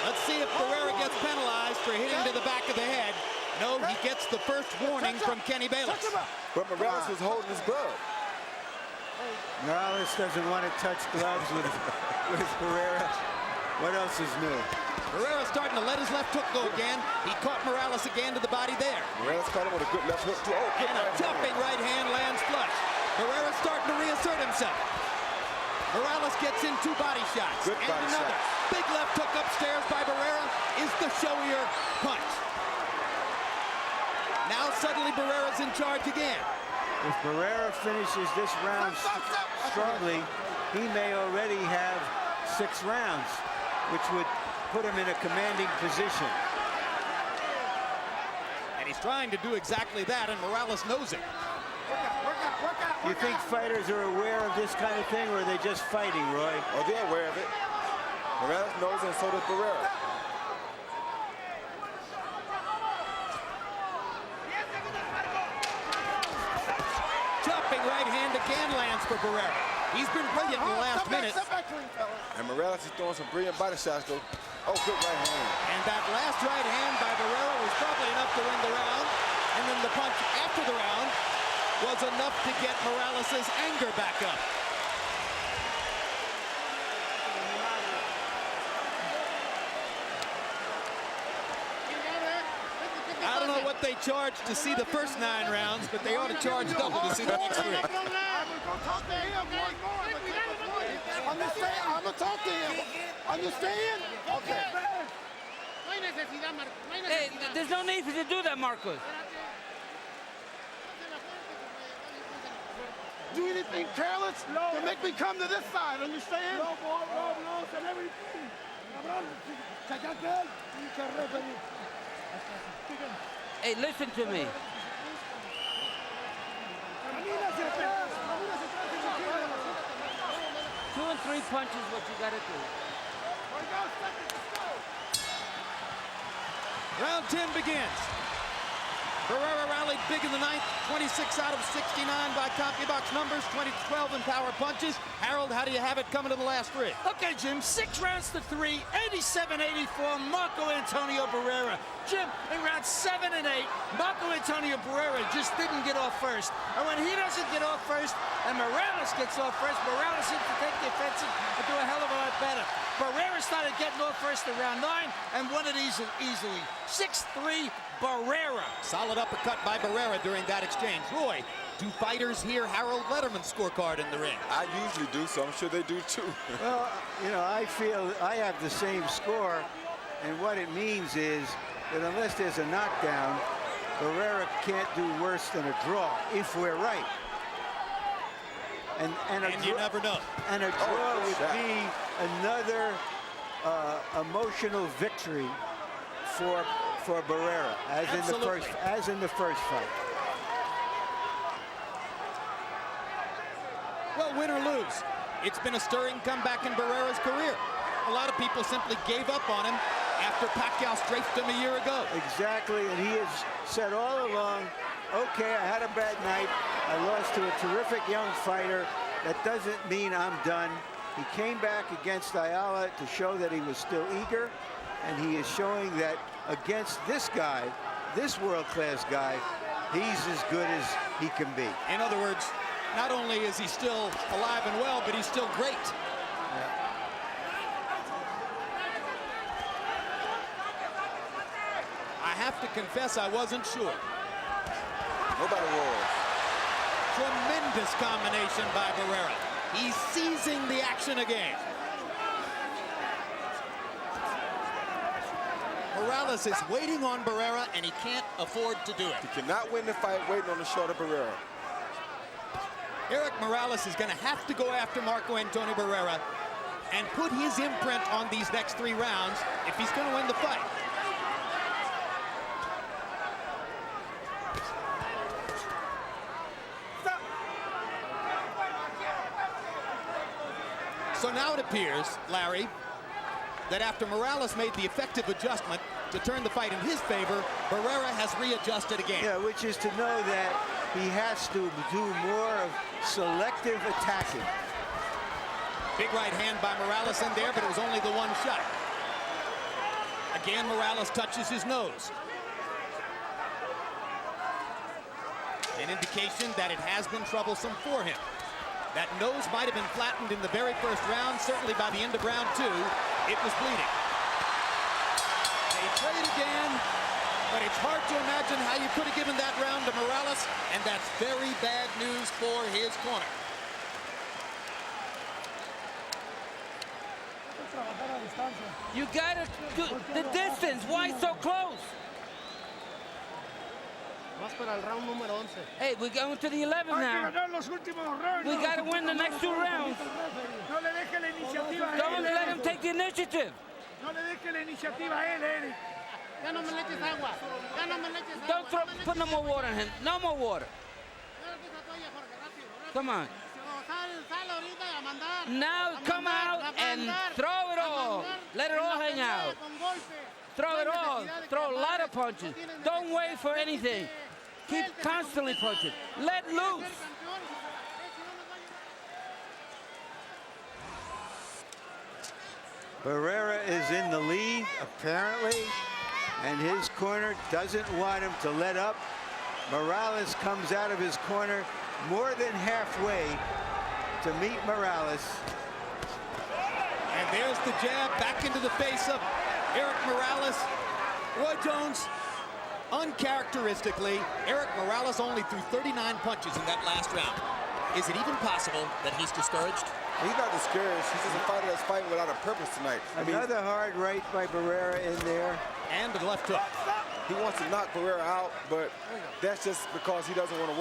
Let's see if Barrera gets penalized for hitting to the back of the head. No, he gets the first warning from Kenny Bayless. But Morales was holding his glove. Morales doesn't want to touch gloves with Barrera. What else is new? Barrera's starting to let his left hook go again. He caught Morales again to the body there. Morales caught him with a good left hook too. Oh, and a jumping right hand lands flush. Barrera's starting to reassert himself. Morales gets in 2 body shots. Good and body another shot. Big left hook upstairs by Barrera is the showier punch. Now suddenly Barrera's in charge again. If Barrera finishes this round strongly, he may already have 6 rounds, which would put him in a commanding position. And he's trying to do exactly that, and Morales knows it. You think fighters are aware of this kind of thing, or are they just fighting, Roy? Oh, they're aware of it. Morales knows, and so does Barrera. Chopping right hand again lands for Barrera. He's been brilliant in the last minute. And Morales is throwing some brilliant body shots, though. Oh, good right hand. And that last right hand by Barrera was probably enough to win the round. And then the punch after the round was enough to get Morales' anger back up. I don't know what they charged to see the first 9 rounds, but they ought to charge double to see the next 3. I'm gonna talk to him. Understand? Okay. Hey, there's no need for you to do that, Marcos. Do anything careless to make me come to this side, understand? Hey, listen to me. 2 and 3 punches what you gotta do. Round 10 begins. Barrera rallied big in the 9th, 26 out of 69 by CompuBox numbers, 20-12 in power punches. Harold, how do you have it coming to the last 3? Okay, Jim, 6 rounds to 3, 87-84, Marco Antonio Barrera. Jim, in rounds 7 and 8, Marco Antonio Barrera just didn't get off first. And when he doesn't get off first, and Morales gets off first, Morales seems to take the offensive and do a hell of a lot better. Barrera started getting off first in round 9 and won it easily. 6-3, Barrera. Solid uppercut by Barrera during that exchange. Roy, do fighters hear Harold Letterman's scorecard in the ring? I usually do, so I'm sure they do too. Well, you know, I feel I have the same score, and what it means is that unless there's a knockdown, Barrera can't do worse than a draw, if we're right. And you never know. And a draw would be another emotional victory for Barrera, as in the first fight. Well, win or lose, it's been a stirring comeback in Barrera's career. A lot of people simply gave up on him after Pacquiao strafed him a year ago. Exactly, and he has said all along, okay, I had a bad night. I lost to a terrific young fighter, that doesn't mean I'm done. He came back against Ayala to show that he was still eager, and he is showing that against this guy, this world-class guy, he's as good as he can be. In other words, not only is he still alive and well, but he's still great. I have to confess I wasn't sure. Nobody was. Tremendous combination by Barrera. He's seizing the action again. Morales is waiting on Barrera, and he can't afford to do it. He cannot win the fight waiting on the short of Barrera. Erik Morales is going to have to go after Marco Antonio Barrera and put his imprint on these next 3 rounds if he's going to win the fight. So now it appears, Larry, that after Morales made the effective adjustment to turn the fight in his favor, Barrera has readjusted again. Yeah, which is to know that he has to do more of selective attacking. Big right hand by Morales in there, but it was only the one shot. Again, Morales touches his nose. An indication that it has been troublesome for him. That nose might have been flattened in the very first round. Certainly by the end of round 2, it was bleeding. They trade again, but it's hard to imagine how you could have given that round to Morales, and that's very bad news for his corner. You gotta do the distance. Why so close? Vas para el round número 11. Hey, we're going to the 11th now. We gotta win the next 2 rounds. No le deje la iniciativa a él. Don't let him take the initiative. No le deje la iniciativa a él, Erik. Ya no me le eches agua. Ya no me le eches agua. Don't put no more water in him. No more water. Come on. Now come out and throw it all. Let it all hang out. Throw it all. Throw a lot of punches. Don't wait for anything. Keep constantly punching. Let loose. Barrera is in the lead, apparently, and his corner doesn't want him to let up. Morales comes out of his corner more than halfway to meet Morales. And there's the jab back into the face of Erik Morales. Roy Jones, uncharacteristically, Erik Morales only threw 39 punches in that last round. Is it even possible that he's discouraged? He's not discouraged. He's just a fighter that's fighting without a purpose tonight. Another hard right by Barrera in there. And the left hook. He wants to knock Barrera out, but that's just because he doesn't want to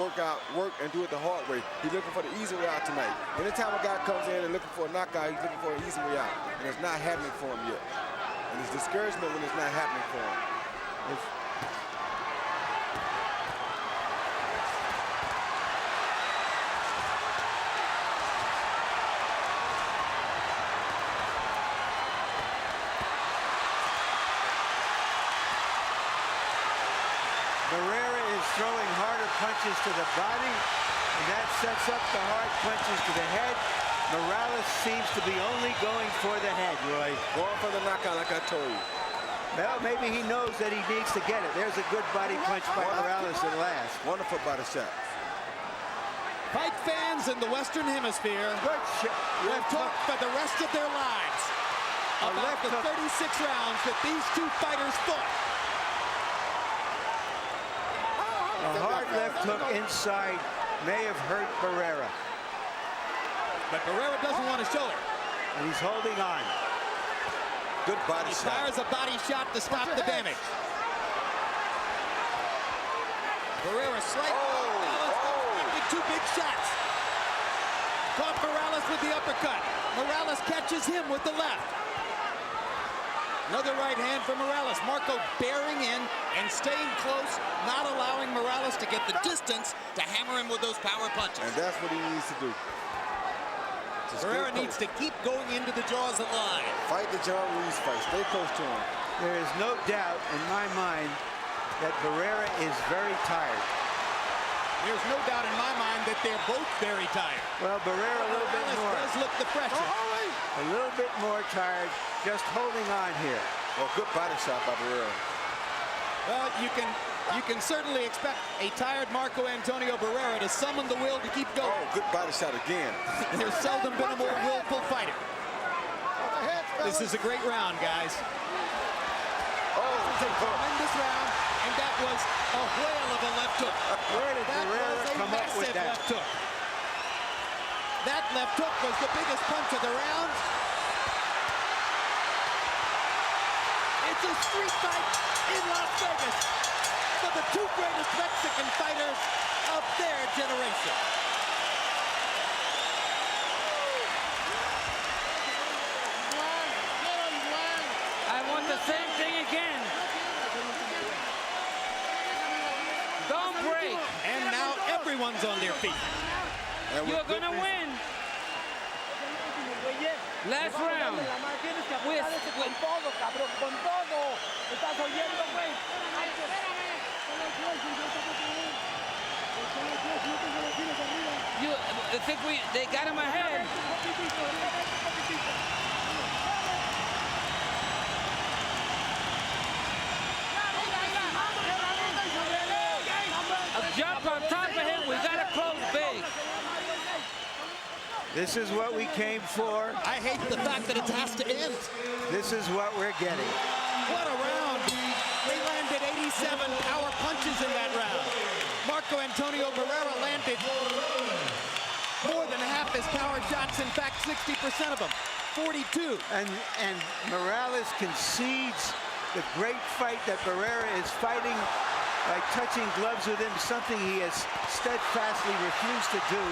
work and do it the hard way. He's looking for the easy way out tonight. Anytime a guy comes in and looking for a knockout, he's looking for an easy way out. And it's not happening for him yet. And it's discouragement when it's not happening for him. Barrera is throwing harder punches to the body, and that sets up the hard punches to the head. Morales seems to be only going for the head, Roy. Going for the knockout, like I told you. Well, maybe he knows that he needs to get it. There's a good body punch by Morales at last. Wonderful body shot. Fight fans in the Western Hemisphere will talk for the rest of their lives about the 36 rounds that these 2 fighters fought. A hard left hook inside may have hurt Barrera. But Barrera doesn't want to show it. And he's holding on. Good body He shot. fires a body shot to stop the damage. Barrera slight. With 2 big shots. Caught Morales with the uppercut. Morales catches him with the left. Another right hand for Morales. Marco bearing in and staying close, not allowing Morales to get the distance to hammer him with those power punches. And that's what he needs to do. Barrera needs to keep going into the jaws of the line. Fight the John Ruiz fight. Stay close to him. There is no doubt in my mind that Barrera is very tired. There's no doubt in my mind that they're both very tired. Well, Barrera a little bit more. Does look the fresher. A little bit more tired, just holding on here. Well, good body shot by Barrera. Well, you can certainly expect a tired Marco Antonio Barrera to summon the will to keep going. Oh, good body shot again. There's seldom been a more willful fighter. This is a great round, guys. Oh, It's a tremendous round, and that was a whale of a left hook. Where did That Barrera was a come up with massive that? left hook. That left hook was the biggest punch of the round. It's a street fight in Las Vegas for the two greatest Mexican fighters of their generation. I want the same thing again. Don't break. And now everyone's on their feet. And You're gonna win. Last round. I think they got him ahead. A jump on top of him. We gotta close big. This is what we came for. I hate the fact that it has to end. This is what we're getting. What a round. They landed 87 power punches in that round. Marco Antonio Barrera landed more than half his power shots. In fact, 60% of them, 42. And Morales concedes the great fight that Barrera is fighting by touching gloves with him, something he has steadfastly refused to do.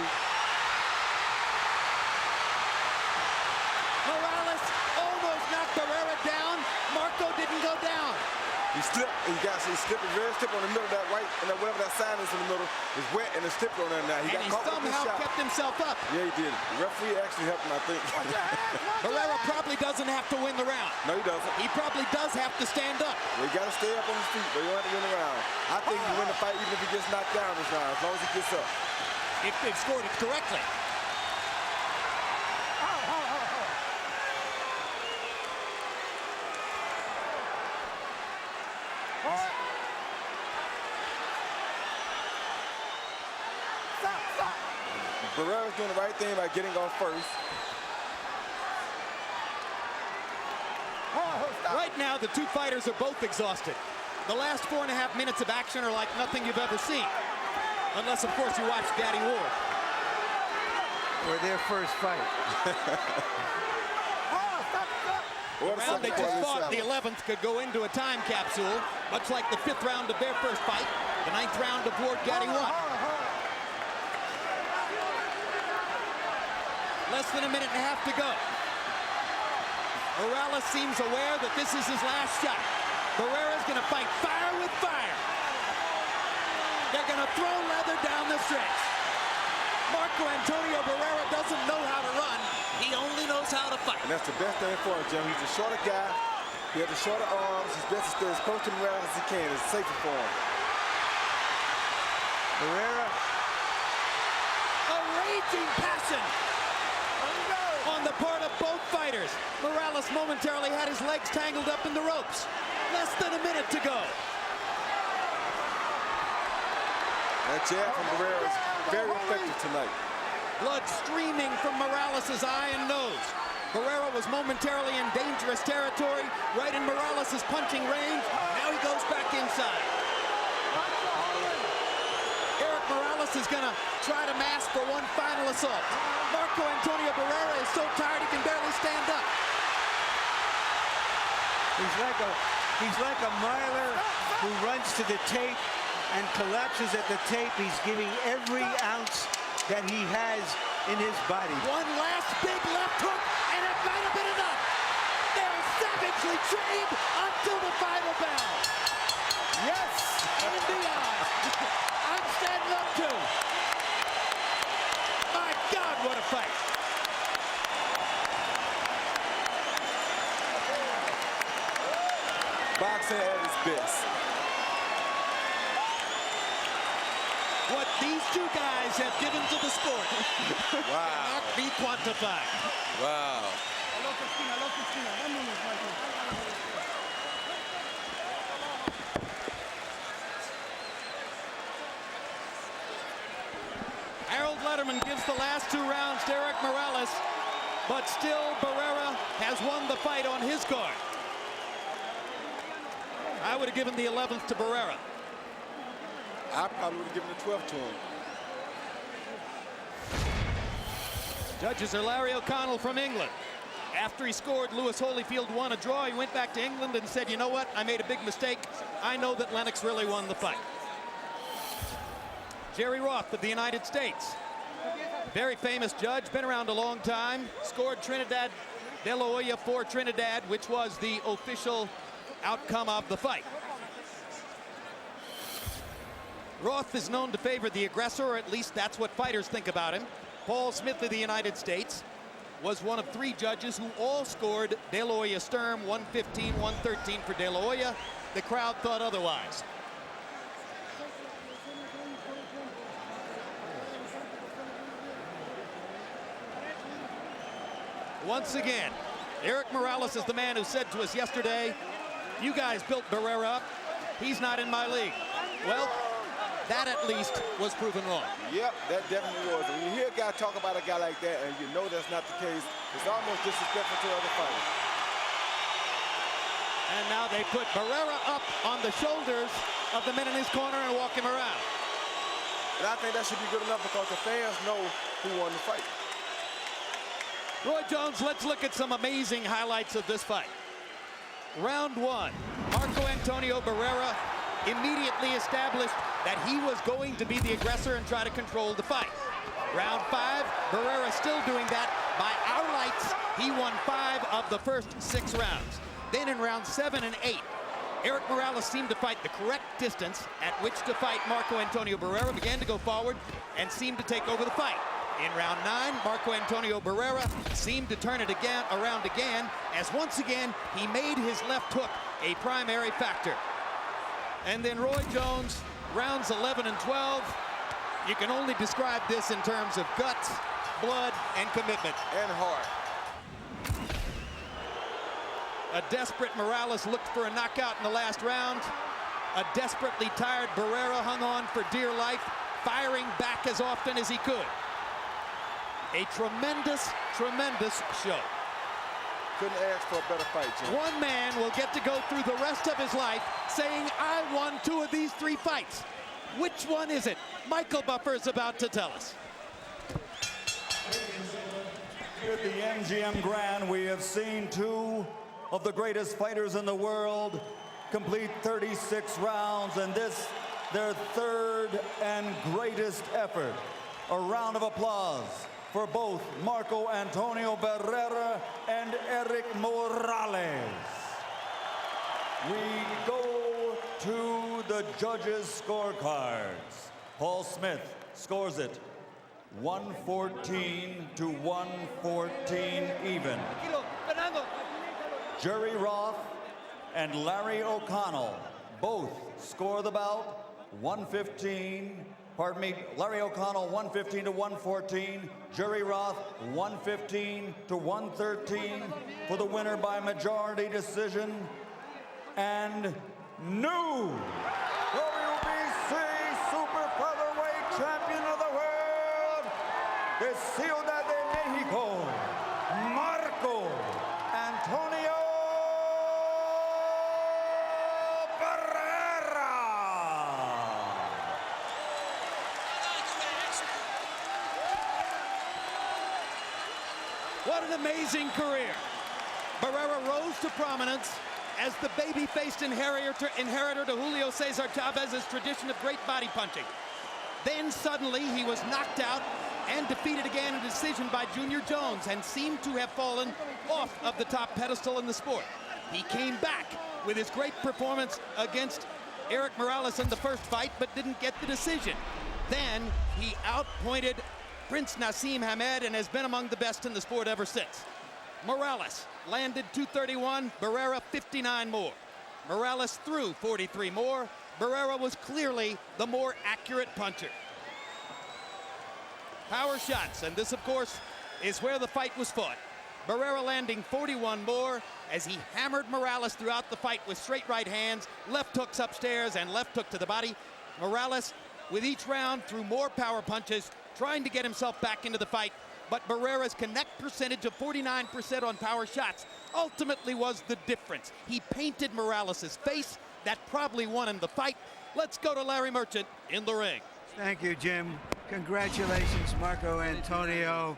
Morales almost knocked Barrera down. Marco didn't go down. he slipped. He slipped very slip on the middle of that right, and whatever that sign is in the middle is wet, and it slipped on there now. He And got he caught with this somehow shot. kept himself up. Yeah, he did. The referee actually helped him, I think. Barrera probably doesn't have to win the round. No, he doesn't. He probably does have to stand up. Well, he got to stay up on his feet, but you don't have to win the round. I think he win the fight even if he gets knocked down this round, as long as he gets up. If they've scored it correctly. Barrera's doing the right thing by getting off first. Right now, the two fighters are both exhausted. The last 4.5 minutes of action are like nothing you've ever seen. Unless, of course, you watch Daddy Ward. Or their first fight. The round they just fought, the 11th, could go into a time capsule, much like the 5th round of their first fight, the 9th round of Ward Gaddy won. Less than a minute and a half to go. Morales seems aware that this is his last shot. Barrera's gonna fight fire with fire. They're gonna throw leather down the stretch. Marco Antonio Barrera doesn't know how to run. He only knows how to fight. And that's the best thing for him, Jim. He's a shorter guy. He has the shorter arms. He's best to stay as close to Morales as he can. It's safer for him. Barrera. A raging passion on the part of both fighters. Morales momentarily had his legs tangled up in the ropes. Less than a minute to go. That jab from Barrera is very effective tonight. Blood streaming from Morales' eye and nose. Barrera was momentarily in dangerous territory, right in Morales' punching range. Now he goes back inside. Erik Morales is gonna try to mask for one final assault. Marco Antonio Barrera is so tired he can barely stand up. He's like a miler who runs to the tape and collapses at the tape. He's giving every ounce that he has in his body. One last big left hook, and it might have been enough. They're savagely trained until the final bell. Yes, and beyond. I'm standing up too. My God, what a fight. Boxing at its best. What these two guys have given to the sport Wow. cannot be quantified. Wow. Harold Letterman gives the last 2 rounds to Erik Morales, but still Barrera has won the fight on his card. I would have given the 11th to Barrera. I probably would have given the 12th to him. Judges are Larry O'Connell from England. After he scored, Lewis Holyfield won a draw. He went back to England and said, you know what? I made a big mistake. I know that Lennox really won the fight. Jerry Roth of the United States. Very famous judge, been around a long time. Scored Trinidad de la Hoya for Trinidad, which was the official outcome of the fight. Roth is known to favor the aggressor, or at least that's what fighters think about him. Paul Smith of the United States was one of 3 judges who all scored De La Hoya Sturm 115, 113 for De La Hoya. The crowd thought otherwise. Once again, Erik Morales is the man who said to us yesterday, you guys built Barrera up. He's not in my league. Well, that at least was proven wrong. Yep, that definitely was. When you hear a guy talk about a guy like that and you know that's not the case, it's almost disrespectful to other fighters. And now they put Barrera up on the shoulders of the men in his corner and walk him around. And I think that should be good enough because the fans know who won the fight. Roy Jones, let's look at some amazing highlights of this fight. Round 1, Marco Antonio Barrera immediately established that he was going to be the aggressor and try to control the fight. Round 5, Barrera still doing that. By our lights, he won 5 of the first 6 rounds. Then in round 7 and 8, Erik Morales seemed to fight the correct distance at which to fight Marco Antonio Barrera, began to go forward and seemed to take over the fight. In round 9, Marco Antonio Barrera seemed to turn it around again, as once again he made his left hook a primary factor. And then Roy Jones, rounds 11 and 12, you can only describe this in terms of guts, blood, and commitment. And heart. A desperate Morales looked for a knockout in the last round. A desperately tired Barrera hung on for dear life, firing back as often as he could. A tremendous, tremendous show. Couldn't ask for a better fight, Jim. One man will get to go through the rest of his life saying, I won 2 of these 3 fights. Which one is it? Michael Buffer is about to tell us. At the MGM Grand, we have seen 2 of the greatest fighters in the world complete 36 rounds, and this, their 3rd and greatest effort. A round of applause for both Marco Antonio Barrera and Erik Morales. We go to the judges' scorecards. Paul Smith scores it 114 to 114 even. Jerry Roth and Larry O'Connell both score the bout 115. Pardon me, Larry O'Connell 115 to 114. Jerry Roth 115 to 113 for the winner by majority decision. And new WBC Super Featherweight Champion of the World, the Ciudad de Mexico, Marco Antonio Barrera. What an amazing career. Barrera rose to prominence as the baby-faced inheritor to Julio Cesar Chavez's tradition of great body punching. Then suddenly he was knocked out and defeated again in decision by Junior Jones and seemed to have fallen off of the top pedestal in the sport. He came back with his great performance against Erik Morales in the first fight, but didn't get the decision. Then he outpointed Prince Nassim Hamed and has been among the best in the sport ever since. Morales landed 231, Barrera 59 more. Morales threw 43 more. Barrera was clearly the more accurate puncher. Power shots, and this, of course, is where the fight was fought. Barrera landing 41 more as he hammered Morales throughout the fight with straight right hands, left hooks upstairs, and left hook to the body. Morales, with each round, threw more power punches, trying to get himself back into the fight. But Barrera's connect percentage of 49% on power shots ultimately was the difference. He painted Morales' face. That probably won him the fight. Let's go to Larry Merchant in the ring. Thank you, Jim. Congratulations, Marco Antonio.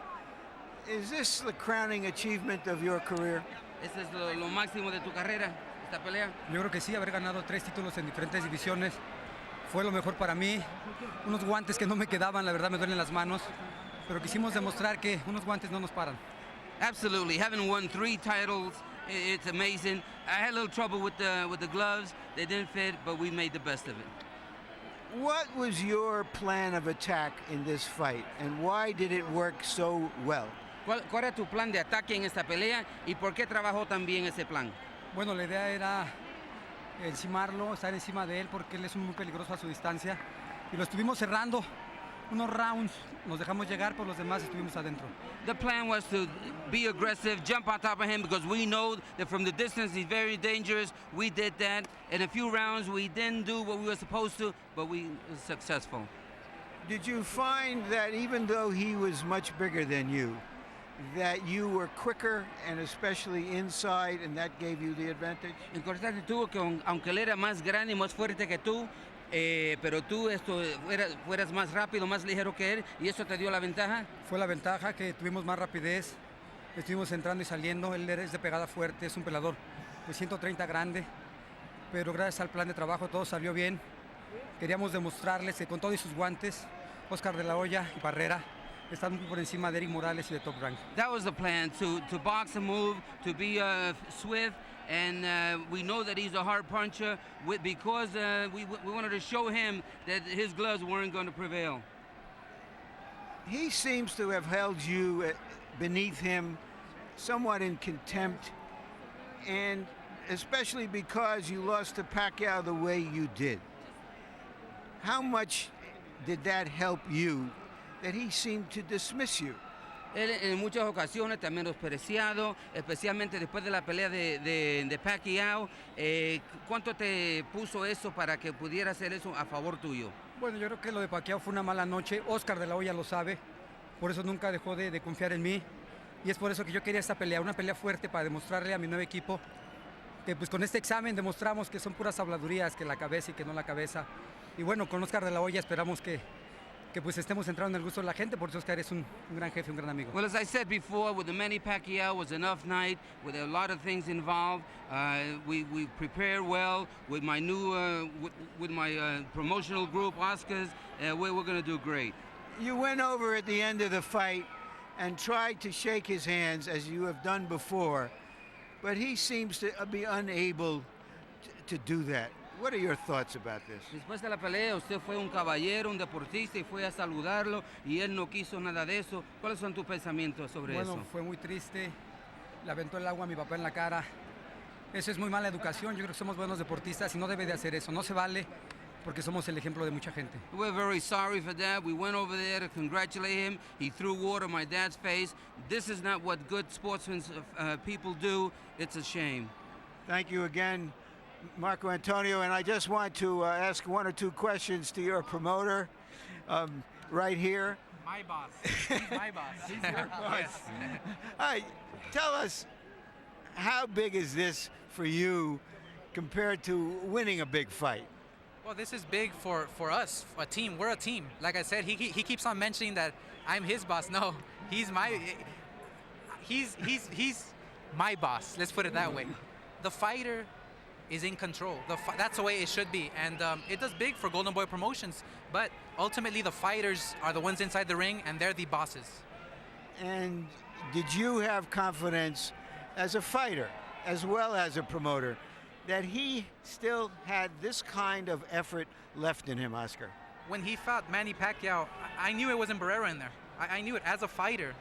Is this the crowning achievement of your career? ¿Este es lo máximo de tu carrera, esta pelea? Yo creo que sí, haber ganado 3 títulos en diferentes divisiones fue lo mejor para mí. Unos guantes que no me quedaban, la verdad me duelen las manos, pero quisimos demostrar que unos guantes no nos paran. Absolutely, having won 3 titles, it's amazing. I had a little trouble with the gloves. They didn't fit, but we made the best of it. What was your plan of attack in this fight, and why did it work so well? ¿Cuál era tu plan de ataque en esta pelea y por qué trabajó tan bien ese plan? Bueno, la idea era encimarlo, estar encima de él porque él es muy peligroso a su distancia y lo estuvimos cerrando unos rounds, nos dejamos llegar, por los demás estuvimos adentro. The plan was to be aggressive, jump on top of him because we know that from the distance he's very dangerous. We did that. In a few rounds we didn't do what we were supposed to, but we were successful. Did you find that even though he was much bigger than you, that you were quicker and especially inside, and that gave you the advantage? Encontraste tú que aunque él era más grande y más fuerte que tú, pero tú fueras más rápido, más ligero que él, y eso te dio la ventaja. Fue la ventaja que tuvimos más rapidez, estuvimos entrando y saliendo. Él es de pegada fuerte, es un pelador pues 130 grande, pero gracias al plan de trabajo todo salió bien. Queríamos demostrarles que con todos sus guantes, Oscar de la Hoya y Barrera están muy por encima de Erik Morales y de Top Rank. That was the plan, to box and move, to be swift, and we know that he's a hard puncher because we wanted to show him that his gloves weren't going to prevail. He seems to have held you beneath him somewhat in contempt, and especially because you lost to Pacquiao the way you did. How much did that help you, that he seemed to dismiss you? Él en muchas ocasiones te ha menospreciado, especialmente después de la pelea de Pacquiao. ¿Cuánto te puso eso para que pudiera hacer eso a favor tuyo? Bueno, yo creo que lo de Pacquiao fue una mala noche. Oscar de la Hoya lo sabe, por eso nunca dejó de confiar en mí. Y es por eso que yo quería esta pelea, una pelea fuerte para demostrarle a mi nuevo equipo que pues con este examen demostramos que son puras habladurías, que la cabeza y que no la cabeza. Y bueno, con Oscar de la Hoya esperamos que pues estemos entrando en el gusto de la gente, por eso Oscar es un gran jefe, un gran amigo. Well, as I said before, with the Manny Pacquiao was an off night, with a lot of things involved. We prepared well with my new, with my promotional group, Oscars. We're going to do great. You went over at the end of the fight and tried to shake his hands as you have done before, but he seems to be unable to do that. What are your thoughts about this? Después de la pelea, usted fue un caballero, un deportista y fue a saludarlo y él no quiso nada de eso. ¿Cuáles son tus pensamientos sobre eso? Bueno, fue muy triste. Le aventó el agua a mi papá en la cara. Eso es muy mala educación. Yo creo que somos buenos deportistas y no debe de hacer eso. No se vale porque somos el ejemplo de mucha gente. We're very sorry for that. We went over there to congratulate him. He threw water on my dad's face. This is not what good sportsmen people do. It's a shame. Thank you again, Marco Antonio, and I just want to ask 1 or 2 questions to your promoter right here. My boss. He's my boss. He's your boss. Yes. All right, tell us, how big is this for you compared to winning a big fight? Well, this is big for us, a team. We're a team. Like I said, he keeps on mentioning that I'm his boss. No, he's my boss. Let's put it that way. The fighter is in control. That's the way it should be. And it does big for Golden Boy Promotions, but ultimately the fighters are the ones inside the ring and they're the bosses. And did you have confidence as a fighter, as well as a promoter, that he still had this kind of effort left in him, Oscar? When he fought Manny Pacquiao, I knew it wasn't Barrera in there. I knew it as a fighter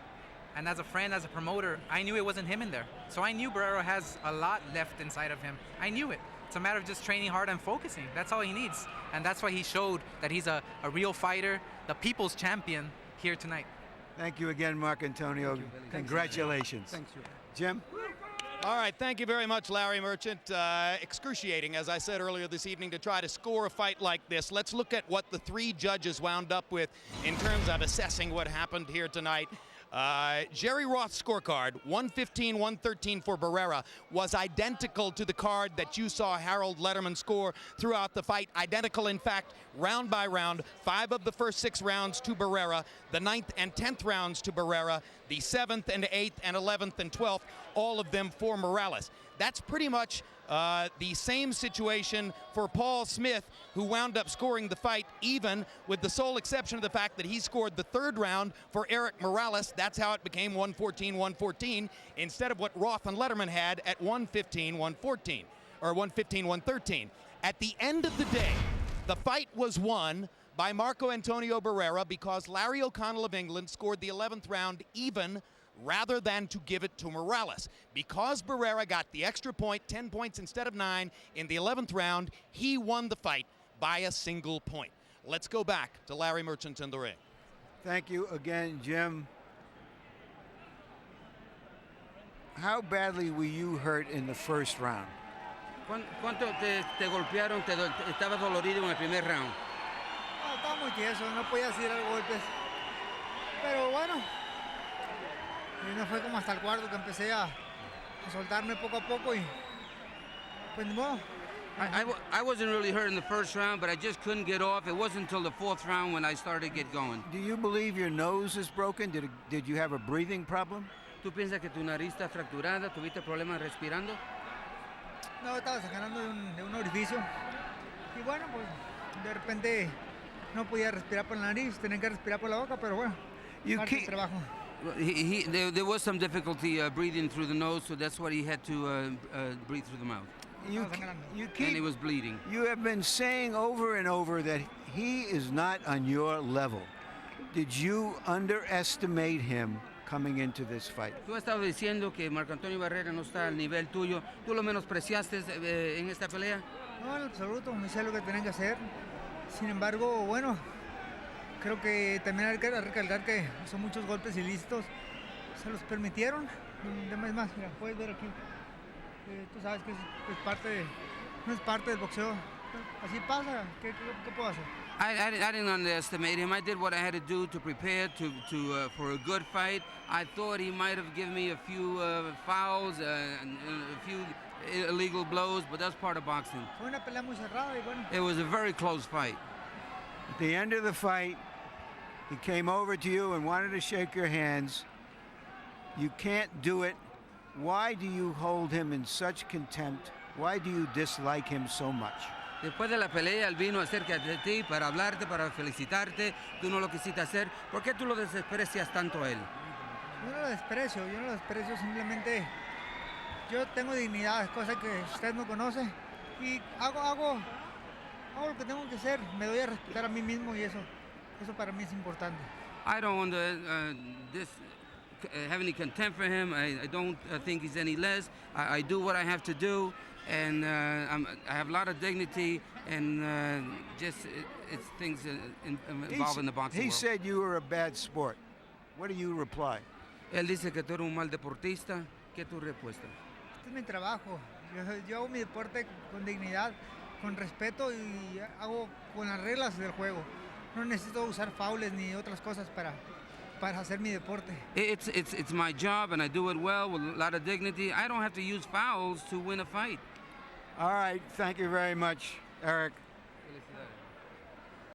and as a friend, as a promoter. I knew it wasn't him in there. So I knew Barrera has a lot left inside of him. I knew it. It's a matter of just training hard and focusing. That's all he needs. And that's why he showed that he's a real fighter, the people's champion here tonight. Thank you again, Mark Antonio. Congratulations. Thanks, you. Jim? All right, thank you very much, Larry Merchant. Excruciating, as I said earlier this evening, to try to score a fight like this. Let's look at what the three judges wound up with in terms of assessing what happened here tonight. Jerry Roth's scorecard, 115-113 for Barrera, was identical to the card that you saw Harold Lederman score throughout the fight. Identical, in fact, round by round. 5 of the first 6 rounds to Barrera, the 9th and 10th rounds to Barrera, the 7th and 8th and 11th and 12th, all of them for Morales. That's pretty much the same situation for Paul Smith, who wound up scoring the fight even, with the sole exception of the fact that he scored the 3rd round for Erik Morales. That's how it became 114-114 instead of what Roth and Lederman had at 115-114, or 115-113. At the end of the day, the fight was won by Marco Antonio Barrera because Larry O'Connell of England scored the 11th round even, rather than to give it to Morales. Because Barrera got the extra point, 10 points instead of 9, in the 11th round, he won the fight by a single point. Let's go back to Larry Merchant in the ring. Thank you again, Jim. How badly were you hurt in the first round? ¿Cuánto te golpearon? ¿Estabas dolorido en el primer round? No, estaba muy tieso, no podía hacer golpes. Pero bueno, y no fue como hasta el cuarto que empecé a soltarme poco a poco y pues ni modo. I wasn't really hurt in the first round, but I just couldn't get off. It wasn't until the 4th round when I started to get going. Do you believe your nose is broken? Did you have a breathing problem? ¿Tú piensas que tu nariz está fracturada? ¿Tuviste problemas respirando? No, estaba sangrando de un orificio y bueno, pues de repente no podía respirar por la nariz, tenía que respirar por la boca, pero bueno, parte del trabajo. There was some difficulty breathing through the nose, so that's why he had to breathe through the mouth. And he was bleeding. You have been saying over and over that he is not on your level. Did you underestimate him coming into this fight? Tú has estado diciendo que Marco Antonio Barrera no está al nivel tuyo. ¿Tú lo menospreciaste en esta pelea? No, en absoluto, me hice lo que tenían que hacer. Sin embargo, bueno, creo que también hay que recalcar que son muchos golpes ilícitos. Se los permitieron. Es más, mira, puedes ver aquí. Tú sabes que no es parte del boxeo. Así pasa. ¿Qué puedo hacer? I didn't underestimate him. I did what I had to do to prepare for a good fight. I thought he might have given me a few fouls and a few illegal blows, but that's part of boxing. Fue una pelea muy cerrada y bueno. It was a very close fight. At the end of the fight, he came over to you and wanted to shake your hands. You can't do it. Why do you hold him in such contempt? Why do you dislike him so much? Después de la pelea, él vino cerca de ti para hablarte, para felicitarte. Tú no lo quisiste hacer. ¿Por qué tú lo desprecias tanto a él? Yo no lo desprecio, simplemente yo tengo dignidad, cosa que usted no conoce. Y hago lo que tengo que hacer. Me doy a respetar a mí mismo y eso para mí es importante. I don't want to have any contempt for him. I don't think he's any less. I do what I have to do. And I have a lot of dignity, and it's things involved in the boxing world. He said you were a bad sport. What do you reply? Él dice que tú eres un mal deportista. ¿Qué tu respuesta? Este es mi trabajo. Yo hago mi deporte con dignidad, con respeto y hago con las reglas del juego. No necesito usar faules ni otras cosas para hacer mi deporte. It's my job, and I do it well with a lot of dignity. I don't have to use fouls to win a fight. All right, thank you very much, Erik.